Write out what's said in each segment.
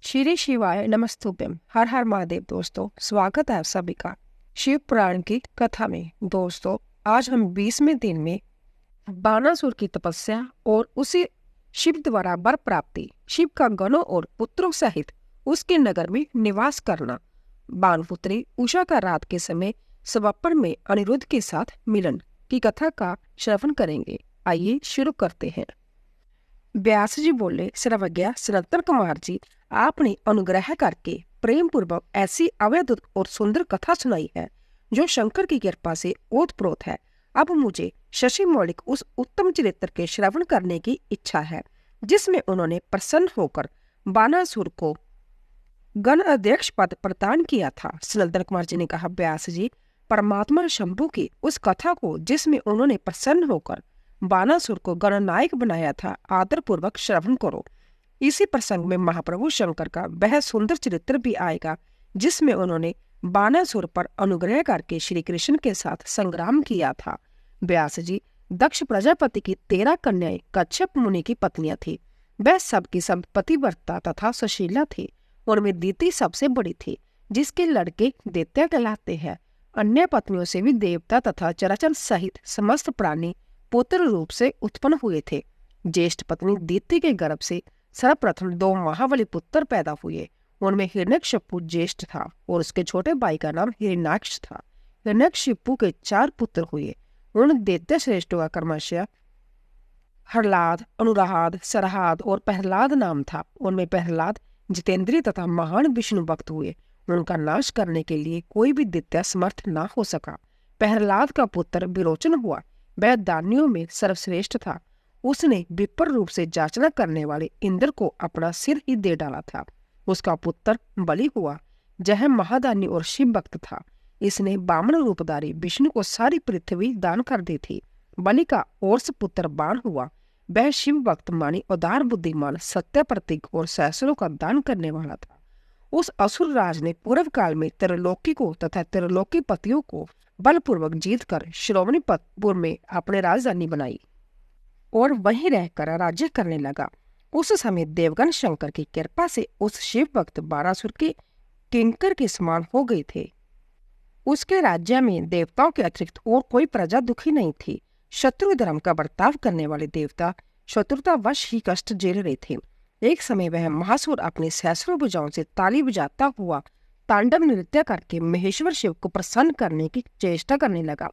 श्री शिवाय नमस्तुभ्यम। हर हर महादेव। दोस्तों, स्वागत है आप सभी का शिव पुराण की कथा में। दोस्तों, आज हम 20वें दिन में बानासुर की तपस्या और उसी शिव द्वारा वर प्राप्ति, शिव का गणों और पुत्रों सहित उसके नगर में निवास करना, बाणपुत्री उषा का रात के समय स्वप्न में अनिरुद्ध के साथ मिलन की कथा का श्रवण करेंगे। आइए शुरू करते हैं। व्यास जी बोले, सर्वज्ञ सनातन कुमार जी, आपने अनुग्रह करके प्रेम पूर्वक ऐसी अवैध और सुंदर कथा सुनाई है जो शंकर की कृपा से ओतप्रोत है। अब मुझे शशि मौलिक उस उत्तम चरित्र के श्रवण करने की इच्छा है जिसमें उन्होंने प्रसन्न होकर बानासुर को गण अध्यक्ष पद प्रदान किया था। सनातन कुमार जी ने कहा, व्यास जी, परमात्मा शंभु की उस कथा को जिसमें उन्होंने प्रसन्न होकर बानासुर को गणनायक बनाया था, आदर पूर्वक श्रवण करो। इसी प्रसंग में महाप्रभु शंकर का वह सुंदर चरित्र भी आएगा जिसमें उन्होंने बानासुर पर अनुग्रह करके श्री कृष्ण के साथ संग्राम किया था। व्यास जी, दक्ष प्रजापति की 13 कन्याएं कच्छप मुनि की पत्नियां थी। वह सबकी सब पतिव्रता तथा सुशीला थी। उनमें दीति सबसे बड़ी थी, जिसके लड़के दैत्य कहलाते हैं। अन्य पत्नियों से भी देवता तथा चराचर सहित समस्त प्राणी पुत्र रूप से उत्पन्न हुए थे। ज्येष्ठ पत्नी दीति के गर्भ से सर्वप्रथम 2 महाबली पुत्र पैदा हुए। उनमें हिरण्यकशिपु ज्येष्ठ था और उसके छोटे भाई का नाम हिरण्याक्ष था। हिरण्यकशिपु के 4 पुत्र हुए। उन दैत्य श्रेष्ठों का क्रमशः हरलाद, अनुराध, सरहाद और प्रहलाद नाम था। उनमें प्रहलाद जितेंद्रिय तथा महान विष्णु भक्त हुए। उनका नाश करने के लिए कोई भी दैत्य समर्थ न हो सका। प्रहलाद का पुत्र विरोचन हुआ। वह दानियों में सर्वश्रेष्ठ था। उसने विपर रूप से जांचना करने वाले इंद्र को अपना सिर ही दे डाला था। उसका पुत्र बलि हुआ, जह महादानी और शिव भक्त था। इसने बामन रूपधारी विष्णु को सारी पृथ्वी दान कर दी थी। बलि का औरस पुत्र बाण हुआ। वह शिव भक्त मानी, उदार, बुद्धिमान, सत्य प्रतीक और सहस्रों का दान करने वाला था। उस असुर राज ने पूर्व काल में त्रिलोकी को तथा त्रिलोकी पतियों को बलपूर्वक जीतकर श्रोमणीपुर में अपने राजधानी बनाई और वहीं रहकर राज्य करने लगा। उस समय देवगण शंकर की कृपा से उस शिव भक्त बानासुर के किंकर के समान हो गए थे। उसके राज्य में देवताओं के अतिरिक्त और कोई प्रजा दुखी नहीं थी। शत्रु धर्म का बर्ताव करने वाले देवता शत्रुतावश ही कष्ट झेल रहे थे। एक समय वह महासुर अपने सहस्रों भुजाओं से ताली बजाता हुआ तांडव नृत्य करके महेश्वर शिव को प्रसन्न करने की चेष्टा करने लगा।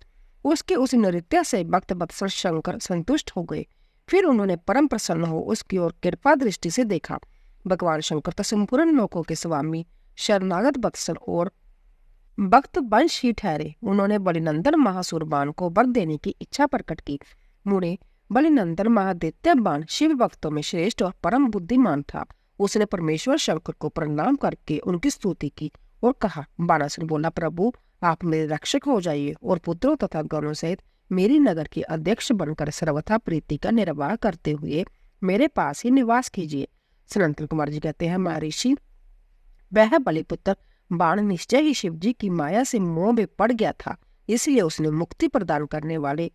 उसके उस नृत्य से भक्त वत्सल शंकर संतुष्ट हो गए। फिर उन्होंने परम प्रसन्न हो उसकी ओर कृपा दृष्टि से देखा। भगवान शंकर तो संपूर्ण लोकों के स्वामी, शरणागत वत्सल और भक्त वंश ही ठहरे। उन्होंने बलिनंदन महासुर बाण को वर देने की इच्छा प्रकट की। मुने बलिनंदन महादैत्य बाण शिव भक्तों में श्रेष्ठ और परम बुद्धिमान था। उसने परमेश्वर शंकर को प्रणाम करके उनकी स्तुति की और कहा, बानासुर बोला, प्रभु, आप मेरे रक्षक हो जाइए और पुत्रों तथा गणों सहित मेरी नगर के अध्यक्ष बनकर सर्वथा प्रीति का निर्वाह करते हुए मेरे पास ही निवास कीजिए। सनातन कुमार जी कहते हैं, महर्षि, वह बलिपुत्र बाण निश्चय ही शिव जी की माया से मोह में पड़ गया था। इसलिए उसने मुक्ति प्रदान करने वाले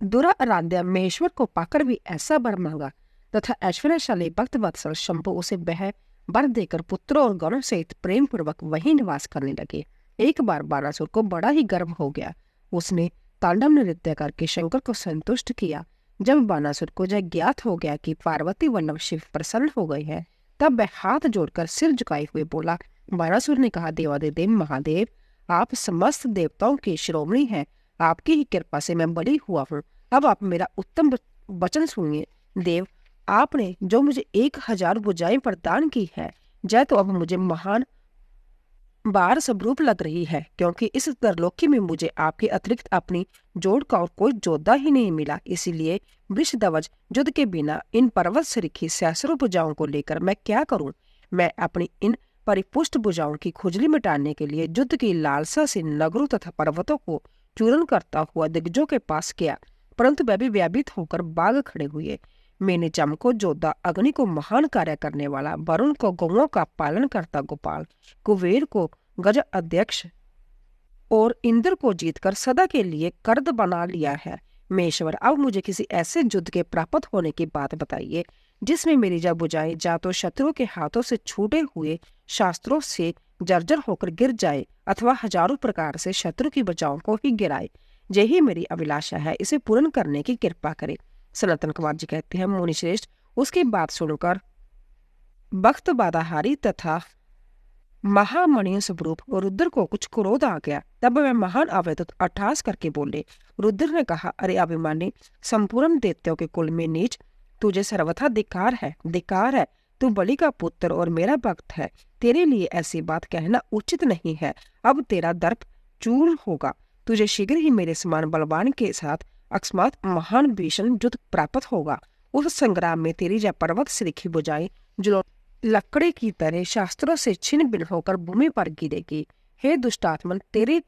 दुराराध्य महेश्वर को पाकर भी ऐसा वर मांगा तथा ऐश्वर्यशाली भक्त वत्सल शंभु उसे वह वर देकर पुत्रों और गणों सहित प्रेम पूर्वक वहीं निवास करने लगे। एक बार बानासुर को बड़ा ही गर्व हो गया। उसने तांडव नृत्य करके शंकर को संतुष्ट किया। जब बानासुर को यह ज्ञात हो गया कि पार्वती वल्लभ शिव प्रसन्न हो गए हैं, तब वह हाथ जोड़कर सिर झुकाए हुए बोला। बानासुर ने कहा, देवादिदेव महादेव, आप समस्त देवताओं के शिरोमणि हैं। आपकी ही कृपा से मैं बलि हुआ हूँ। अब आप मेरा उत्तम वचन सुनिए। देव, आपने जो मुझे 1000 भुजाएं प्रदान की है, जय तो अब मुझे महान बार स्वरूप लग रही है, क्योंकि इस त्रिलोकी में मुझे आपके अतिरिक्त अपनी जोड़ का और कोई जोधा ही नहीं मिला। इसीलिए वृषध्वज युद्ध के बिना इन पर्वत सरीखी सहस्रों भुजाओं को लेकर मैं क्या करूं? मैं अपनी इन परिपुष्ट भुजाओं की खुजली मिटाने के लिए युद्ध की लालसा से नगरों तथा पर्वतों को चूर्ण करता हुआ दिग्गजों के पास गया, परंतु वह भी व्यापित होकर बाग खड़े हुए। मैंने जम को जोधा, अग्नि को महान कार्य करने वाला, वरुण को गौओं का पालन करता गोपाल, कुबेर को गज अध्यक्ष और इंद्र को जीतकर सदा के लिए कर्द बना लिया है। मेश्वर, अब मुझे किसी ऐसे युद्ध के प्राप्त होने की बात बताइए जिसमें मेरी जब बुझाई जा तो शत्रु के हाथों से छूटे हुए शास्त्रों से जर्जर होकर गिर जाए अथवा हजारों प्रकार से शत्रु की बचाव को ही गिराए। यही मेरी अभिलाषा है, इसे पूर्ण करने की कृपा करे। सनातन कुमार जी कहते हैं, मुनिश्रेष्ठ उसकी बात सुनकर बख्त बादाहारी तथा महामणि स्वरूप रुद्र को कुछ क्रोध आ गया। तब वह महान अवैध अट्ठास करके बोले। रुद्र ने कहा, अरे अभिमानी, संपूर्ण दैत्यों के कुल में नीच, तुझे सर्वथा धिक्कार है, धिक्कार है। तू बलि का पुत्र और मेरा भक्त है, तेरे लिए ऐसी बात कहना उचित नहीं है। अब तेरा दर्प चूर होगा। तुझे शीघ्र ही मेरे समान बलवान के साथ अकस्मात महान भीषण युद्ध प्राप्त होगा। उस संग्राम में तेरी जय पर्वत श्रीखी बुझाई जो लकड़ी की तरह शास्त्रों से छिन्न भिन्न होकर भूमि पर गिरेगी। हे दुष्टात्मन, तेरे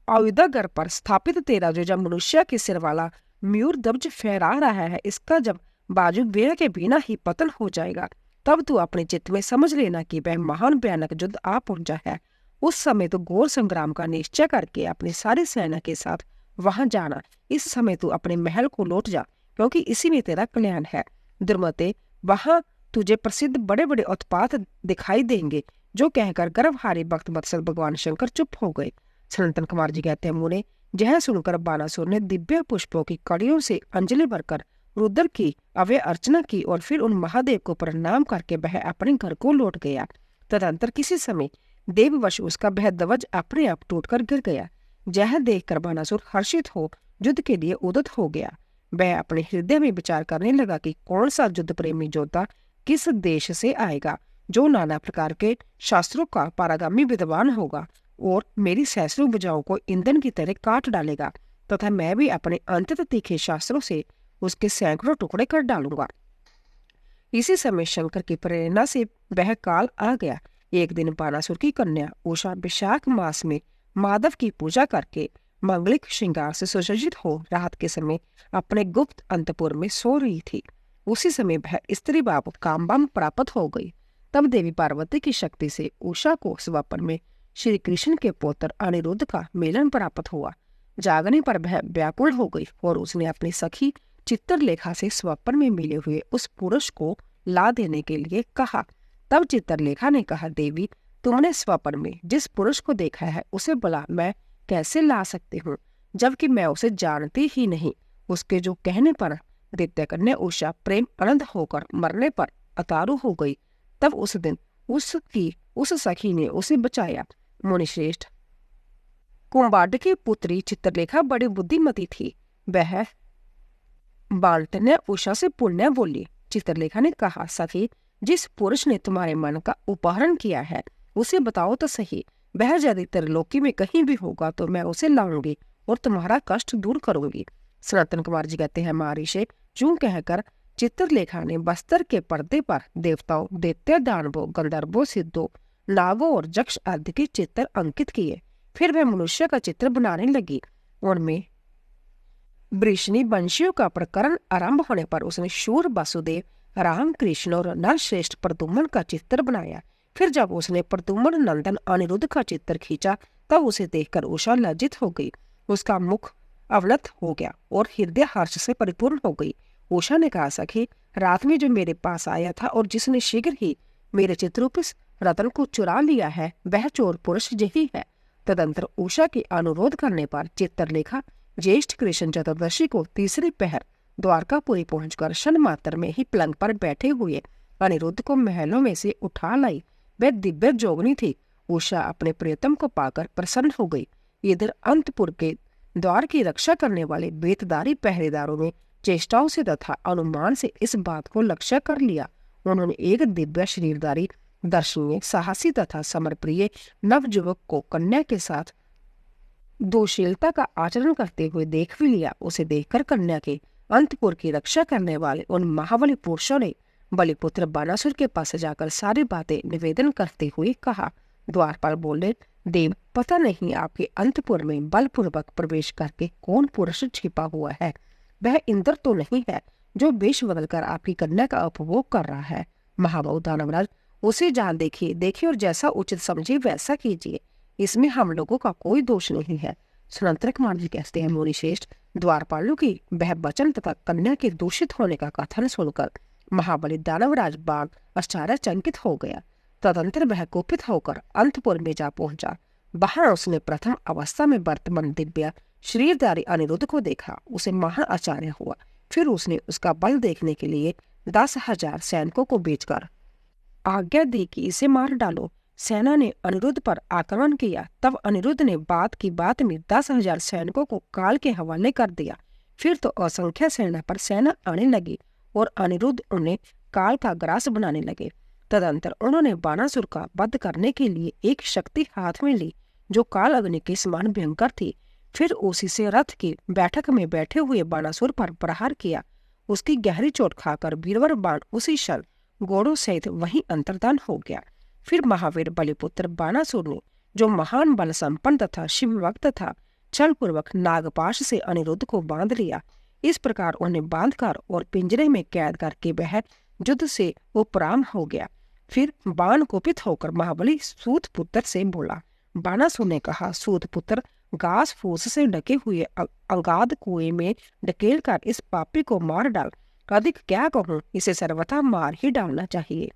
आयुधागर पर स्थापित तेरा जो जब मनुष्य के सिर वाला मयूर दब्ज फहरा रहा है, इसका जब बाजू बेड़ के बिना ही पतन हो जाएगा, तब तू अपने चित्त में समझ लेना कि वह महान भयानक युद्ध आ पहुंचा है। उस समय तो घोर संग्राम का निश्चय करके अपनी सारी सेना के साथ वहां जाना। इस समय तू अपने महल को लौट जा, क्योंकि इसी में तेरा कल्याण है। दुर्मते, वहां तुझे प्रसिद्ध बड़े बड़े उत्पात दिखाई देंगे। जो कहकर गर्भहारी भक्त वत्सल भगवान शंकर चुप हो गए। सनातन कुमार जी कहते हैं, मुने, यह सुनकर बानासुर ने दिव्य पुष्पों की कड़ियों से अंजलि भरकर रुद्र की अवय अर्चना की और फिर उन महादेव को प्रणाम करके वह अपने घर को लौट गया। तदंतर किसी समय देववश उसका वह ध्वज अपने आप टूटकर गिर गया। यह देखकर बानासुर हर्षित हो युद्ध के लिए उद्यत हो गया। वह अपने हृदय में विचार करने लगा कि कौन सा युद्ध प्रेमी योद्धा किस देश से आएगा, जो नाना प्रकार के शास्त्रों का पारगामी विद्वान होगा और मेरी सहस्रों भुजाओं को ईंधन की तरह काट डालेगा, तथा मैं भी अपने अंतत तीखे शास्त्रों से उसके सैकड़ों टुकड़े कर डालूंगा। इसी समय शंकर की प्रेरणा से वह काल आ गया। एक दिन बानासुर की कन्या उषा विशाख मास में माधव की पूजा करके मंगलिक श्रृंगार से सुसज्जित हो रात के समय अपने गुप्त अंतपुर में सो रही थी। उसी समय वह स्त्री बाप कामबाम प्राप्त हो गई। तब देवी पार्वती की शक्ति से उषा को स्वप्न में श्री कृष्ण के पुत्र अनिरुद्ध का मिलन प्राप्त हुआ। जागने पर वह व्याकुल हो गई और उसने अपनी सखी चित्रलेखा से स्वप्न में मिले हुए उस पुरुष को ला देने के लिए कहा। तब चित्रलेखा ने कहा, देवी, तुमने स्वप्न में जिस पुरुष को देखा है उसे भला मैं कैसे ला सकती हूँ, जबकि मैं उसे जानती ही नहीं। उसके जो कहने पर दैत्य कन्या उषा प्रेम अनंत होकर मरने पर अतारू हो गई। तब उस दिन उस सखी ने उसे बचाया। मुनिश्रेष्ठ, कुंभाड की पुत्री चित्रलेखा बड़ी बुद्धिमती थी। वह बालतन्या उषा से पुण्य बोली। चित्रलेखा ने कहा, सखी, जिस पुरुष ने तुम्हारे मन का उपहरण किया है उसे बताओ तो सही। वह यदि त्रिलोकी में कहीं भी होगा तो मैं उसे लाऊंगी और तुम्हारा कष्ट दूर करूंगी। सनातन कुमार जी कहते हैं, महर्षि, यूं कहकर चित्रलेखा ने बस्तर के पर्दे पर देवताओं, दैत्य, दानवों, गंधर्वों, सिद्धों, नागों और यक्ष आदि के चित्र अंकित किए। फिर वह मनुष्य का चित्र बनाने लगी। उनमें वृष्णि वंशियों का प्रकरण आरंभ होने पर उसने शूर, वासुदेव, राम, कृष्ण और नरश्रेष्ठ प्रद्युम्न का चित्र बनाया। फिर जब उसने प्रद्युम्न नंदन अनिरुद्ध का चित्र खींचा तब उसे देखकर उषा लज्जित हो गई। उसका मुख अवलत हो गया और हृदय हर्ष से परिपूर्ण हो गई। उषा ने कहा, सखी, रात में जो मेरे पास आया था और जिसने शीघ्र ही मेरे चित्ररूपिस रतन को चुरा लिया है, वह चोर पुरुष यही है। तदंतर उषा के अनुरोध करने पर चित्रलेखा ज्येष्ठ कृष्ण चतुर्दशी को तीसरे पहर द्वारकापुरी पहुंचकर क्षण मात्र में ही पलंग पर बैठे हुए अनिरुद्ध को महलों में से उठा लाई। वह दिव्य जोगनी थी। उषा अपने प्रियतम को पाकर प्रसन्न हो गई। इधर अंतपुर के द्वार की रक्षा करने वाले बेतदारी पहरेदारों ने चेष्टाओं से तथा अनुमान से इस बात को लक्ष्य कर लिया। उन्होंने एक दिव्य शरीरधारी, दर्शनीय, साहसी तथा समरप्रिय नवयुवक को कन्या के साथ दोशीलता का आचरण करते हुए देख भी लिया। उसे देखकर कन्या के अंतपुर की रक्षा करने वाले उन महाबली पुरुषों ने बलिपुत्र बानासुर के पास जाकर सारी बातें निवेदन करते हुए कहा। द्वारपाल बोले, देव, पता नहीं आपके अंतपुर में बलपूर्वक प्रवेश करके कौन पुरुष छिपा हुआ है। वह इंद्र तो नहीं है जो वेश बदलकर आपकी कन्या का उपभोग कर रहा है। महाबाहु दानवराज, उसे जहाँ देखिए और जैसा उचित समझे वैसा कीजिए। इसमें हम लोगों का कोई दोष नहीं है। सनातन कुमार जी कहते हैं, मुनिश्रेष्ठ, द्वारपालों की वह वचन तथा कन्या के दूषित होने का कथन सुनकर महाबली दानवराज बाण आश्चर्यचकित हो गया। तदंतर वह कुपित होकर अंतपुर में जा पहुंचा। वहां उसने प्रथम अवस्था में वर्तमान दिव्य शरीरधारी अनिरुद्ध को देखा। उसे महान आश्चर्य हुआ। फिर उसने उसका बल देखने के लिए 10,000 सैनिकों को भेजकर आज्ञा दी कि इसे मार डालो। सेना ने अनिरुद्ध पर आक्रमण किया। तब अनिरुद्ध ने बात की बात में 10,000 सैनिकों को काल के हवाले कर दिया। फिर तो असंख्य सेना पर सेना आने लगी और अनिरुद्ध उन्हें काल का ग्रास बनाने लगे। तदंतर उन्होंने बाणासुर का वध करने के लिए एक शक्ति हाथ में ली जो काल अग्नि के समान भयंकर थी। फिर उसी से रथ की बैठक में बैठे हुए बाणासुर पर प्रहार किया। उसकी गहरी चोट खाकर वीरवर बाण उसी क्षण घोड़ों सहित वहीं अंतर्धान हो गया। फिर महावीर बलिपुत्र बाणासुर ने, जो महान बल संपन्न तथा शिव भक्त था, छल पूर्वक नागपाश से अनिरुद्ध को बांध लिया। इस प्रकार उन्हें बांधकर और पिंजरे में कैद करके वह युद्ध से उपराम हो गया। फिर बाण कुपित होकर महाबली सूत पुत्र से बोला। बाणासुर ने कहा, सूत पुत्र, घास फूस से ढके हुए अंगाध कुएं में ढकेल कर इस पापी को मार डाल। अधिक क्या कहूं, इसे सर्वथा मार ही डालना चाहिए।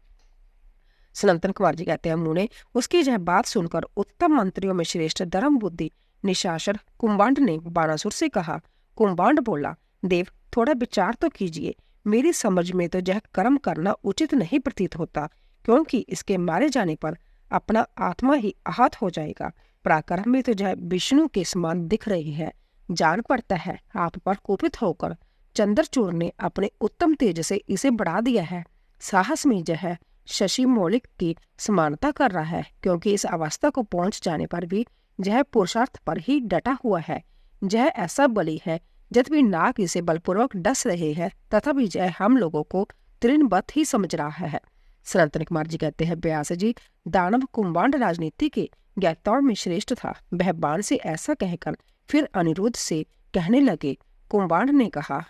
सनातन कुमार जी कहते हैं, मुने उसकी यह बात सुनकर उत्तम मंत्रियों में श्रेष्ठ धर्म बुद्धि निशाचर कुंभांड ने बाणासुर से कहा। कुंभांड बोला, देव थोड़ा विचार तो कीजिए। मेरी समझ में तो यह कर्म करना उचित नहीं प्रतीत होता, क्योंकि इसके मारे जाने पर अपना आत्मा ही आहत हो जाएगा। पराक्रम में तो यह विष्णु के समान दिख रही है। जान पड़ता है आप पर कुपित होकर चंद्रचूड़ ने अपने उत्तम तेज से इसे बढ़ा दिया है। साहस में यह शशि मौलिक की समानता कर रहा है, क्योंकि इस अवस्था को पहुंच जाने पर भी यह पुरुषार्थ पर ही डटा हुआ है। यह ऐसा बली है, जब भी नाग इसे बलपूर्वक डस रहे हैं तथा भी यह हम लोगों को तृणबद्ध ही समझ रहा है। सनातन कुमार जी कहते हैं, व्यास जी, दानव कुंभांड राजनीति के ज्ञाताओं में श्रेष्ठ था। वह बाण से ऐसा कहकर फिर अनिरुद्ध से कहने लगे। कुंभांड ने कहा,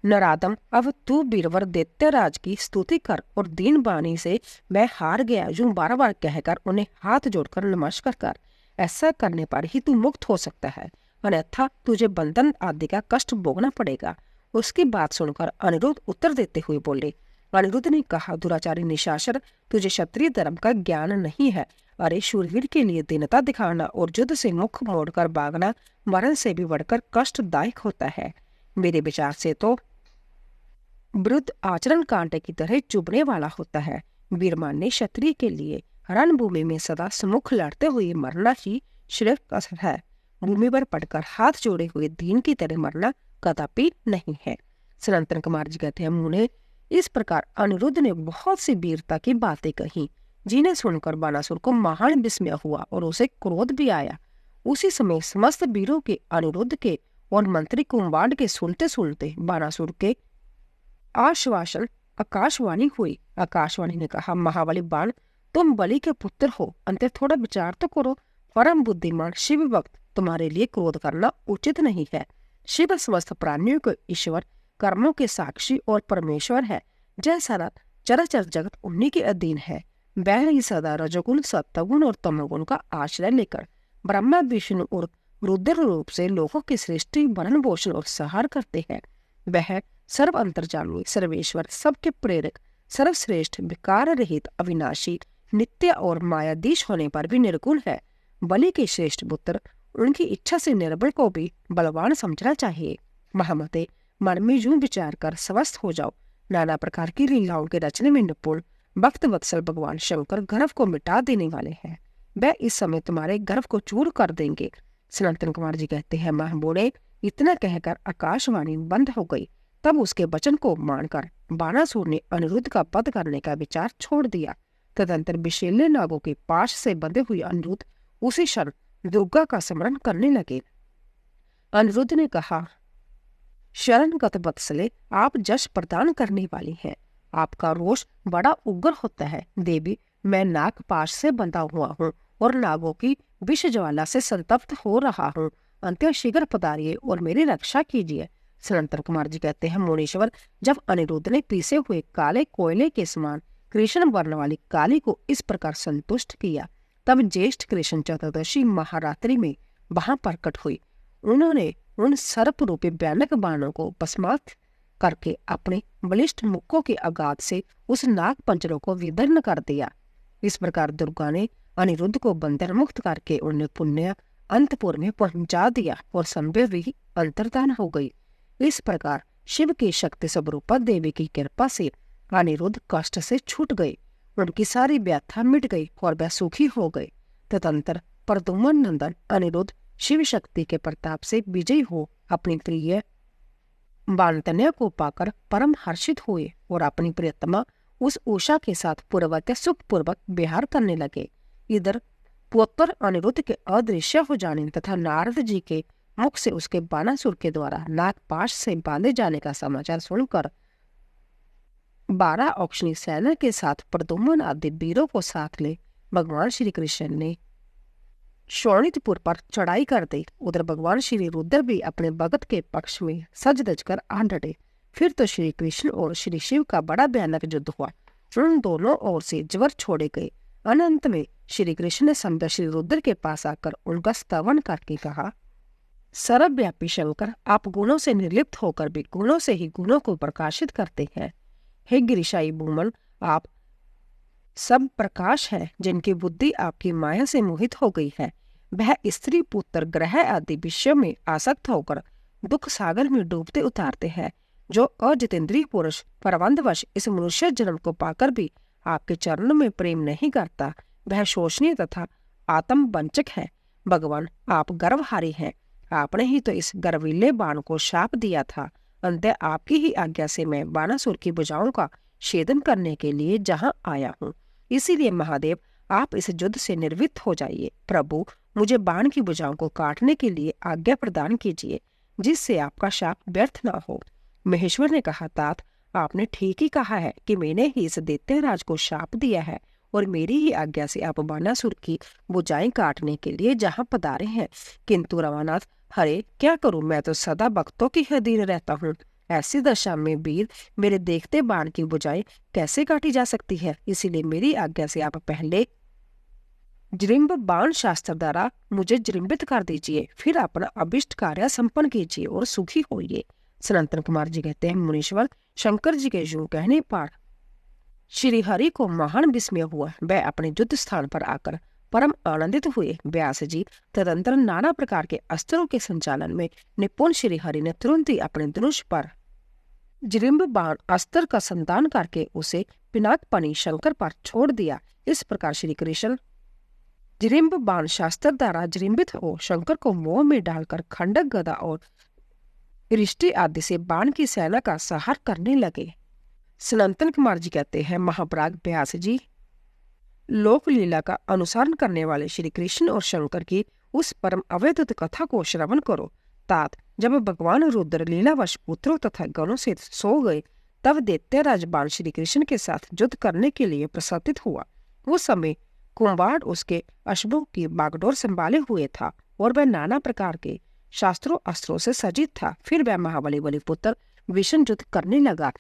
नरादम, अब तू बीरवर दैत्यराज की स्तुति कर और दीन बानी से मैं हार गया यूं बार बार कहकर उन्हें हाथ जोड़कर नमस्कार कर। ऐसा करने पर ही तू मुक्त हो सकता है, अन्यथा तुझे बंधन आदि का कष्ट भोगना पड़ेगा। उसकी बात सुनकर अनिरुद्ध उत्तर देते हुए बोले। अनिरुद्ध ने कहा, दुराचारी निशाचर, तुझे क्षत्रिय धर्म का ज्ञान नहीं है। अरे शूरवीर के लिए दीनता दिखाना और युद्ध से मुख मोड़कर भागना मरण से भी बढ़कर कष्टदायक होता है। मेरे विचार से तो विरुद्ध आचरण कांटे की तरह चुभने वाला होता है। वीरमान्य क्षत्रिय के लिए रणभूमि में सदा सम्मुख लड़ते हुए मरना ही श्रेष्ठ असर है। भूमि पर पड़कर हाथ जोड़े हुए दीन की तरह मरना कदापि नहीं है। सनातन कुमार जी कहते हैं, मुने इस प्रकार अनिरुद्ध ने बहुत सी वीरता की बातें कही, जिन्हें सुनकर बाणासुर को महान विस्मय हुआ और उसे क्रोध भी आया। उसी समय समस्त वीरों के, अनिरुद्ध के और मंत्री कुंभांड के सुनते सुनते बाणासुर के आश्वासन आकाशवाणी हुई। आकाशवाणी ने कहा, महाबली बाण, तुम बलि के पुत्र हो, अंत थोड़ा विचार तो करो। परम बुद्धिमान शिव भक्त, तुम्हारे लिए क्रोध करना उचित नहीं है। शिव समस्त प्राणियों के ईश्वर, कर्मों के साक्षी और परमेश्वर है। जय सारा चराचर जगत उन्हीं के अधीन है। वह ही सदा रजोगुण, सत्वगुण और तमोगुण का आश्रय लेकर ब्रह्मा विष्णु और रुद्र रूप से लोगों की सृष्टि, भरण पोषण और संहार करते हैं। वह सर्व अंतर्जामी, सर्वेश्वर, सबके प्रेरक, सर्वश्रेष्ठ, विकार रहित, अविनाशी, नित्य और मायाधीश होने पर भी निर्गुण है। बलि के श्रेष्ठ पुत्र, उनकी इच्छा से निर्बल को भी बलवान समझना चाहिए। महामते, मन में यूं विचार कर स्वस्थ हो जाओ। नाना प्रकार की लीलाओं के रचने में निपुण भक्त वत्सल भगवान शंकर गर्भ को मिटा देने वाले हैं। वह इस समय तुम्हारे गर्भ को चूर कर देंगे। सनातन कुमार जी कहते हैं, महाबोले, इतना कहकर आकाशवाणी बंद हो गई। तब उसके वचन को मानकर बाणासुर ने अनिरुद्ध का वध करने का विचार छोड़ दिया। तदंतर विषैले नागों के पाश से बंधे हुए अनिरुद्ध उसी क्षण दुर्गा का स्मरण करने लगे। अनिरुद्ध ने कहा, शरणगत वत्सले, आप जश प्रदान करने वाली हैं। आपका रोष बड़ा उग्र होता है। देवी, मैं नाग पाश से बंधा हुआ हूँ और नागों की विष ज्वाला से संतप्त हो रहा हूँ। अंत्य शीघ्र पधारिए और मेरी रक्षा कीजिए। सनातन कुमार जी कहते हैं, मुनीश्वर, जब अनिरुद्ध ने पीसे हुए काले कोयले के समान कृष्ण वर्ण वाली काली को इस प्रकार संतुष्ट किया, तब ज्येष्ठ कृष्ण चतुर्दशी महारात्रि में वहां प्रकट हुई। उन्होंने उन सर्प रूपी भयानक बाणों को भस्मात करके अपने बलिष्ठ मुक्कों के आघात से उस नाग पंजरों को विदीर्ण कर दिया। इस प्रकार दुर्गा ने अनिरुद्ध को बंधन मुक्त करके उन्हें पुण्य अंतपुर में पहुंचा दिया और संभव भी अंतर्धान हो गई। इस प्रकार शिव की शक्ति स्वरूपा देवी की कृपा से अनिरुद्ध कष्ट से छूट गए, उनकी सारी व्यथा मिट गई और वह सुखी हो गए। तदंतर प्रद्युम्न नंदन अनिरुद्ध शिव शक्ति के प्रताप से विजयी हो अपनी प्रिय बानतन्या को पाकर परम हर्षित हुए और अपनी प्रियतमा उस उषा के साथ पूर्ववत सुखपूर्वक विहार करने लगे। इधर पुत्र अनिरुद्ध के अदृश्य हो जाने तथा नारद जी के मुख से उसके बानासुर के द्वारा नागपाश से बांधे जाने का समाचार सुनकर 12 औक्षणी सेना के साथ प्रद्युम्न आदि वीरों को साथ ले भगवान श्री कृष्ण ने शोणितपुर पर चढ़ाई कर दी। उधर भगवान श्री रुद्र भी अपने भगत के पक्ष में सज धज कर आ डटे। फिर तो श्री कृष्ण और श्री शिव का बड़ा भयानक युद्ध हुआ। उन दोनों ओर से ज्वर छोड़े गए। अनंत में श्री कृष्ण ने संध्या श्री रुद्र के पास आकर उनका स्तवन करके कहा, सर्वव्यापी शंकर, आप गुणों से निर्लिप्त होकर भी गुणों से ही गुणों को प्रकाशित करते हैं। हे गिरिशाई भूमन, आप सब प्रकाश है जिनकी बुद्धि आपकी माया से मोहित हो गई है। वह स्त्री पुत्र ग्रह आदि विषयों में आसक्त होकर दुख सागर में डूबते उतारते हैं। जो अजितेंद्रिय पुरुष परवंधवश इस मनुष्य जन्म को पाकर भी आपके चरणों में प्रेम नहीं करता, वह शोषणीय तथा आत्मवंचक है। भगवान, आप गर्वहारी हैं। आपने ही तो इस गर्वीले बाण को शाप दिया था। अंतः आपकी ही आज्ञा से मैं बाणासुर की भुजाओं का छेदन करने के लिए जहाँ आया हूँ। इसीलिए महादेव, आप इस युद्ध से निर्वृत्त हो जाइए। प्रभु, मुझे बाण की भुजाओं को काटने के लिए आज्ञा प्रदान कीजिए, जिससे आपका शाप व्यर्थ न हो। महेश्वर ने कहा, तात, आपने ठीक ही कहा है कि मैंने ही इस दैत्यराज को शाप दिया है और मेरी ही आज्ञा से आप बाणासुर की भुजाएं काटने के लिए जहाँ पधारे हैं। किंतु रमानाथ, हरे क्या करूं, मैं तो सदा भक्तों की अधीन रहता हूँ। ऐसी दशा में वीर मेरे देखते बाण की भुजाएं कैसे काटी जा सकती है। इसीलिए मेरी आज्ञा से आप पहले जृंभ बाण शास्त्र द्वारा मुझे जृंभित कर दीजिए, फिर अपना अभिष्ट कार्य संपन्न कीजिए और सुखी होइए। सनातन कुमार जी कहते हैं, मुनीश्वर, शंकर जी के यूं कहने पर श्री हरि को महान विस्मय हुआ। वह अपने युद्ध स्थान पर आकर परम आनंदित हुए। व्यास जी तदंतर नाना प्रकार के अस्त्रों के संचालन में निपुण श्री हरि ने तुरंत ही अपने धनुष पर जृंभ बाण अस्त्र का संतान करके उसे पिनाकपनी शंकर पर छोड़ दिया। इस प्रकार श्री कृष्ण जृंभ बाण शास्त्र द्वारा जृंभित हो शंकर को मोह में डालकर खंडक, गदा और रिष्टि आदि से बाण की सेना का संहार करने लगे। सनातन कुमार जी कहते हैं, महाप्राग व्यास जी, लोक लीला का अनुसरण करने वाले श्री कृष्ण और शंकर की उस परम अवैध कथा को श्रवण करो। तात, जब भगवान रुद्र लीलावश पुत्रों तथा गणों से सो गए, तब दैत्यराज बाण श्री कृष्ण के साथ युद्ध करने के लिए प्रसादित हुआ। उस समय कुंभार उसके अश्वों की बागडोर संभाले हुए था और वह नाना प्रकार के शास्त्रों अस्त्रों से सज्जित था। फिर वह महाबली बलिपुत्र विष्णु युद्ध करने लगा।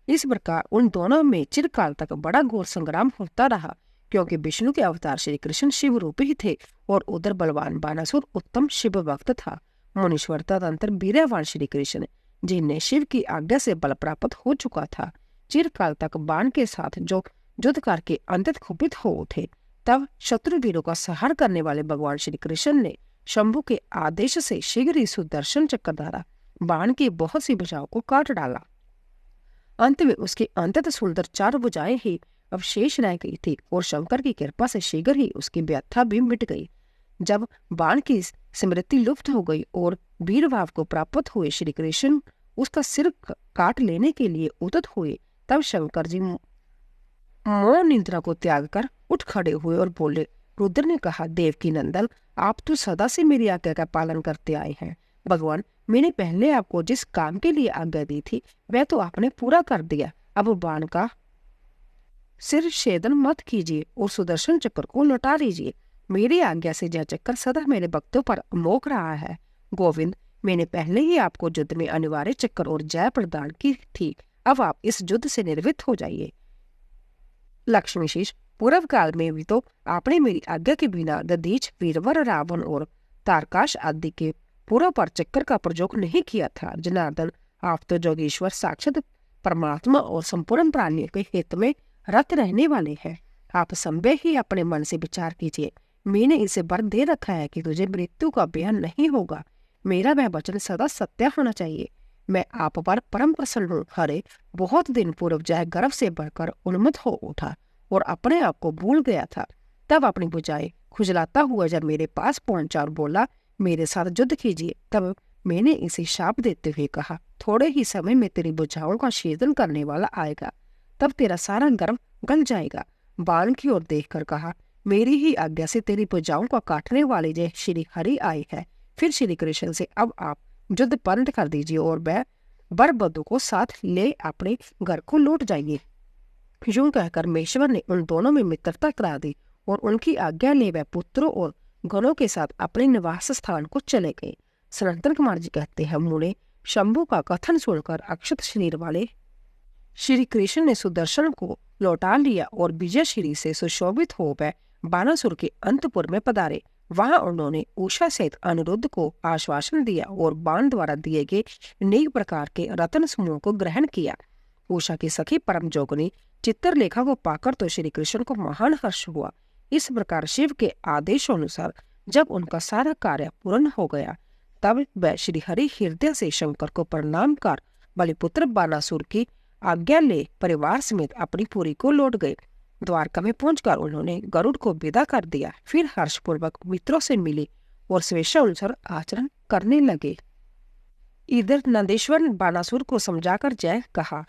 इस प्रकार उन दोनों में चिरकाल तक बड़ा घोर संग्राम होता रहा, क्योंकि विष्णु के अवतार श्री कृष्ण शिव रूप ही थे और उधर बलवान बानासुर उत्तम शिव भक्त था। मुनीश्वर तदंतर वीरवान श्री कृष्ण, जिन्हें शिव की आज्ञा से बल प्राप्त हो चुका था, चिरकाल तक बाण के साथ जो युद्ध करके अंतत कुपित हो उठे। तब शत्रु वीरों का संहार करने वाले भगवान श्री कृष्ण ने शंभु के आदेश से शीघ्र ही सुदर्शन चक्र द्वारा बाण की बहुत सी भुजाओं को काट डाला। अंत में उसकी अंतत सुंदर 4 भुजाएं ही अवशेष रह गई थी और शंकर की कृपा से शीघ्र ही उसकी व्यथा भी मिट गई। जब बाण की स्मृति लुप्त हो गई और वीर भाव को प्राप्त हुए श्री कृष्ण उसका सिर काट लेने के लिए उद्यत हुए, तब शंकर जी मोह निद्रा को त्याग कर उठ खड़े हुए और बोले। रुद्र ने कहा, देवकी नंदन, आप तो सदा से मेरी आज्ञा का पालन करते आए हैं। भगवान, मैंने पहले आपको जिस काम के लिए आज्ञा दी थी वह तो आपने पूरा कर दिया। अब बाण का सिर छेदन मत कीजिए और सुदर्शन चक्र को लौटा लीजिए। मेरी आज्ञा से यह चक्कर सदा मेरे भक्तों पर अमोघ रहा है। गोविंद, मैंने पहले ही आपको युद्ध में अनिवार्य चक्कर और जय प्रदान की थी। अब आप इस युद्ध से निर्वृत्त हो जाइए। लक्ष्मीशीष, पूर्व काल में भी तो आपने मेरी आज्ञा के बिना दधीच, वीरवर, रावण और तारकाश आदि के पूर्व पर चक्कर का प्रयोग नहीं किया था। जनार्दन, आप तो जोगेश्वर साक्षात परमात्मा और संपूर्ण प्राणियों के हित में रत रहने वाले हैं। आप संभव ही अपने मन से विचार कीजिए, मैंने इसे वर दे रखा है कि तुझे मृत्यु का भय नहीं होगा। मेरा वह वचन सदा सत्य होना चाहिए। मैं आप पर परम प्रसन्न हूँ। हरे बहुत दिन पूर्व जय गर्व से बढ़कर उन्मत्त हो उठा और अपने आप को भूल गया था। तब अपनी बुझाई खुजलाता हुआ जब मेरे पास पहुंचा और बोला, मेरे साथ युद्ध कीजिए। तब मैंने इसे शाप देते हुए कहा, थोड़े ही समय में तेरी बुझाओं का छेदन करने वाला आएगा, तब तेरा सारा गर्व गल जाएगा। बाण की ओर देखकर कहा, मेरी ही आज्ञा से तेरी बुझाओं को काटने वाले जय श्री हरि आए है। फिर श्री कृष्ण से, अब आप युद्ध बंद कर दीजिए और वह बरबद्धों को साथ ले अपने घर को लौट जाइए। यूं कहकर मेश्वर ने उन दोनों में मित्रता करा दी और उनकी आज्ञा ले वह पुत्रों और गणों के साथ अपने निवास स्थान को चले गए। सनातन कुमार जी कहते हैं, मुने शंभु का कथन सुनकर अक्षत शरीर वाले श्री कृष्ण ने सुदर्शन को लौटा लिया और विजय श्री से सुशोभित हो वह बानासुर के अंतपुर में पधारे। वहां उन्होंने उषा सहित अनिरुद्ध को आश्वासन दिया और बाण द्वारा दिए गए अनेक प्रकार के रत्न समूह को ग्रहण किया। उषा की सखी परम जोगनी चित्रलेखा को पाकर तो श्री कृष्ण को महान हर्ष हुआ। इस प्रकार शिव के आदेशानुसार जब उनका सारा कार्य पूर्ण हो गया, तब वह श्री हरि हृदय से शंकर को प्रणाम कर बलिपुत्र बानासुर की आज्ञा ले परिवार समेत अपनी पुरी को लौट गए। द्वारका में पहुंचकर उन्होंने गरुड़ को विदा कर दिया। फिर हर्षपूर्वक मित्रों से मिले और स्वेच्छानुसार आचरण करने लगे। इधर नंदेश्वर ने बानासुर को समझाकर जय कहा,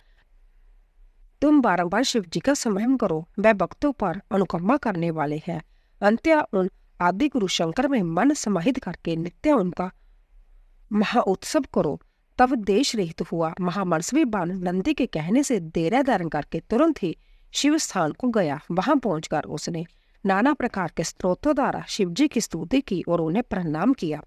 तुम बारंबार शिव जी का स्मरण करो, वह भक्तों पर अनुकंपा करने वाले हैं। अंत्य उन आदि गुरु शंकर में मन समाहित करके नित्य उनका महाउत्सव करो। तब देश रहित हुआ महामनस्वी बाण नंदी के कहने से डेरा धारण करके तुरंत ही शिव स्थान को गया। वहां पहुंचकर उसने नाना प्रकार के स्तोत्रों द्वारा शिव जी की स्तुति की और उन्हें प्रणाम किया।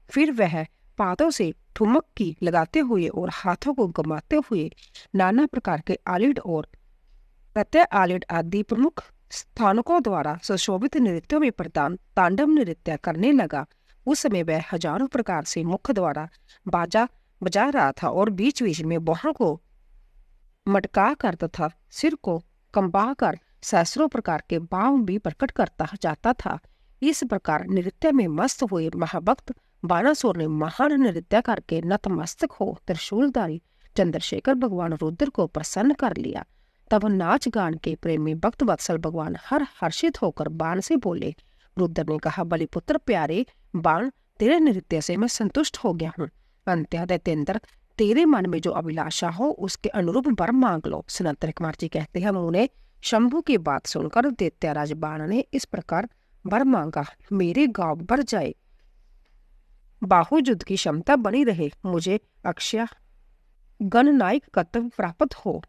फिर वह पादों से ठुमक की लगाते हुए और हाथों को घुमाते हुए नाना प्रकार के आलिड और प्रत्यय आलिड आदि प्रमुख स्थानकों द्वारा सुशोभित नृत्यों में प्रदान तांडव नृत्य करने लगा। उस समय वह हजारों प्रकार से मुख द्वारा बाजा बजा रहा था और बीच बीच में बाहों को मटका कर तथा सिर को कंबा कर सहस्रों प्रकार के भाव भी प्रकट करता जाता था। इस प्रकार नृत्य में मस्त हुए महाभक्त बानासुर ने महान नृत्य करके नतमस्तक हो त्रिशूलधारी चंद्रशेखर भगवान रुद्र को प्रसन्न कर लिया। तब नाच गान के प्रेमी भक्त वत्सल भगवान हर्षित होकर बाण से बोले। रुद्र ने कहा, बलिपुत्र प्यारे बाण, तेरे नृत्य से मैं संतुष्ट हो गया हूँ। अंत्य दैत्येंद्र, तेरे मन में जो अभिलाषा हो उसके अनुरूप वर मांग लो। सनातन कुमार जी कहते हैं, उन्हें शंभु की बात सुनकर दैत्यराज बाण ने इस प्रकार वर मांगा, मेरे गांव बढ़ जाए, बाहु युद्ध की क्षमता बनी रहे, मुझे अक्षय गणनायक कर्तव्य प्राप्त हो,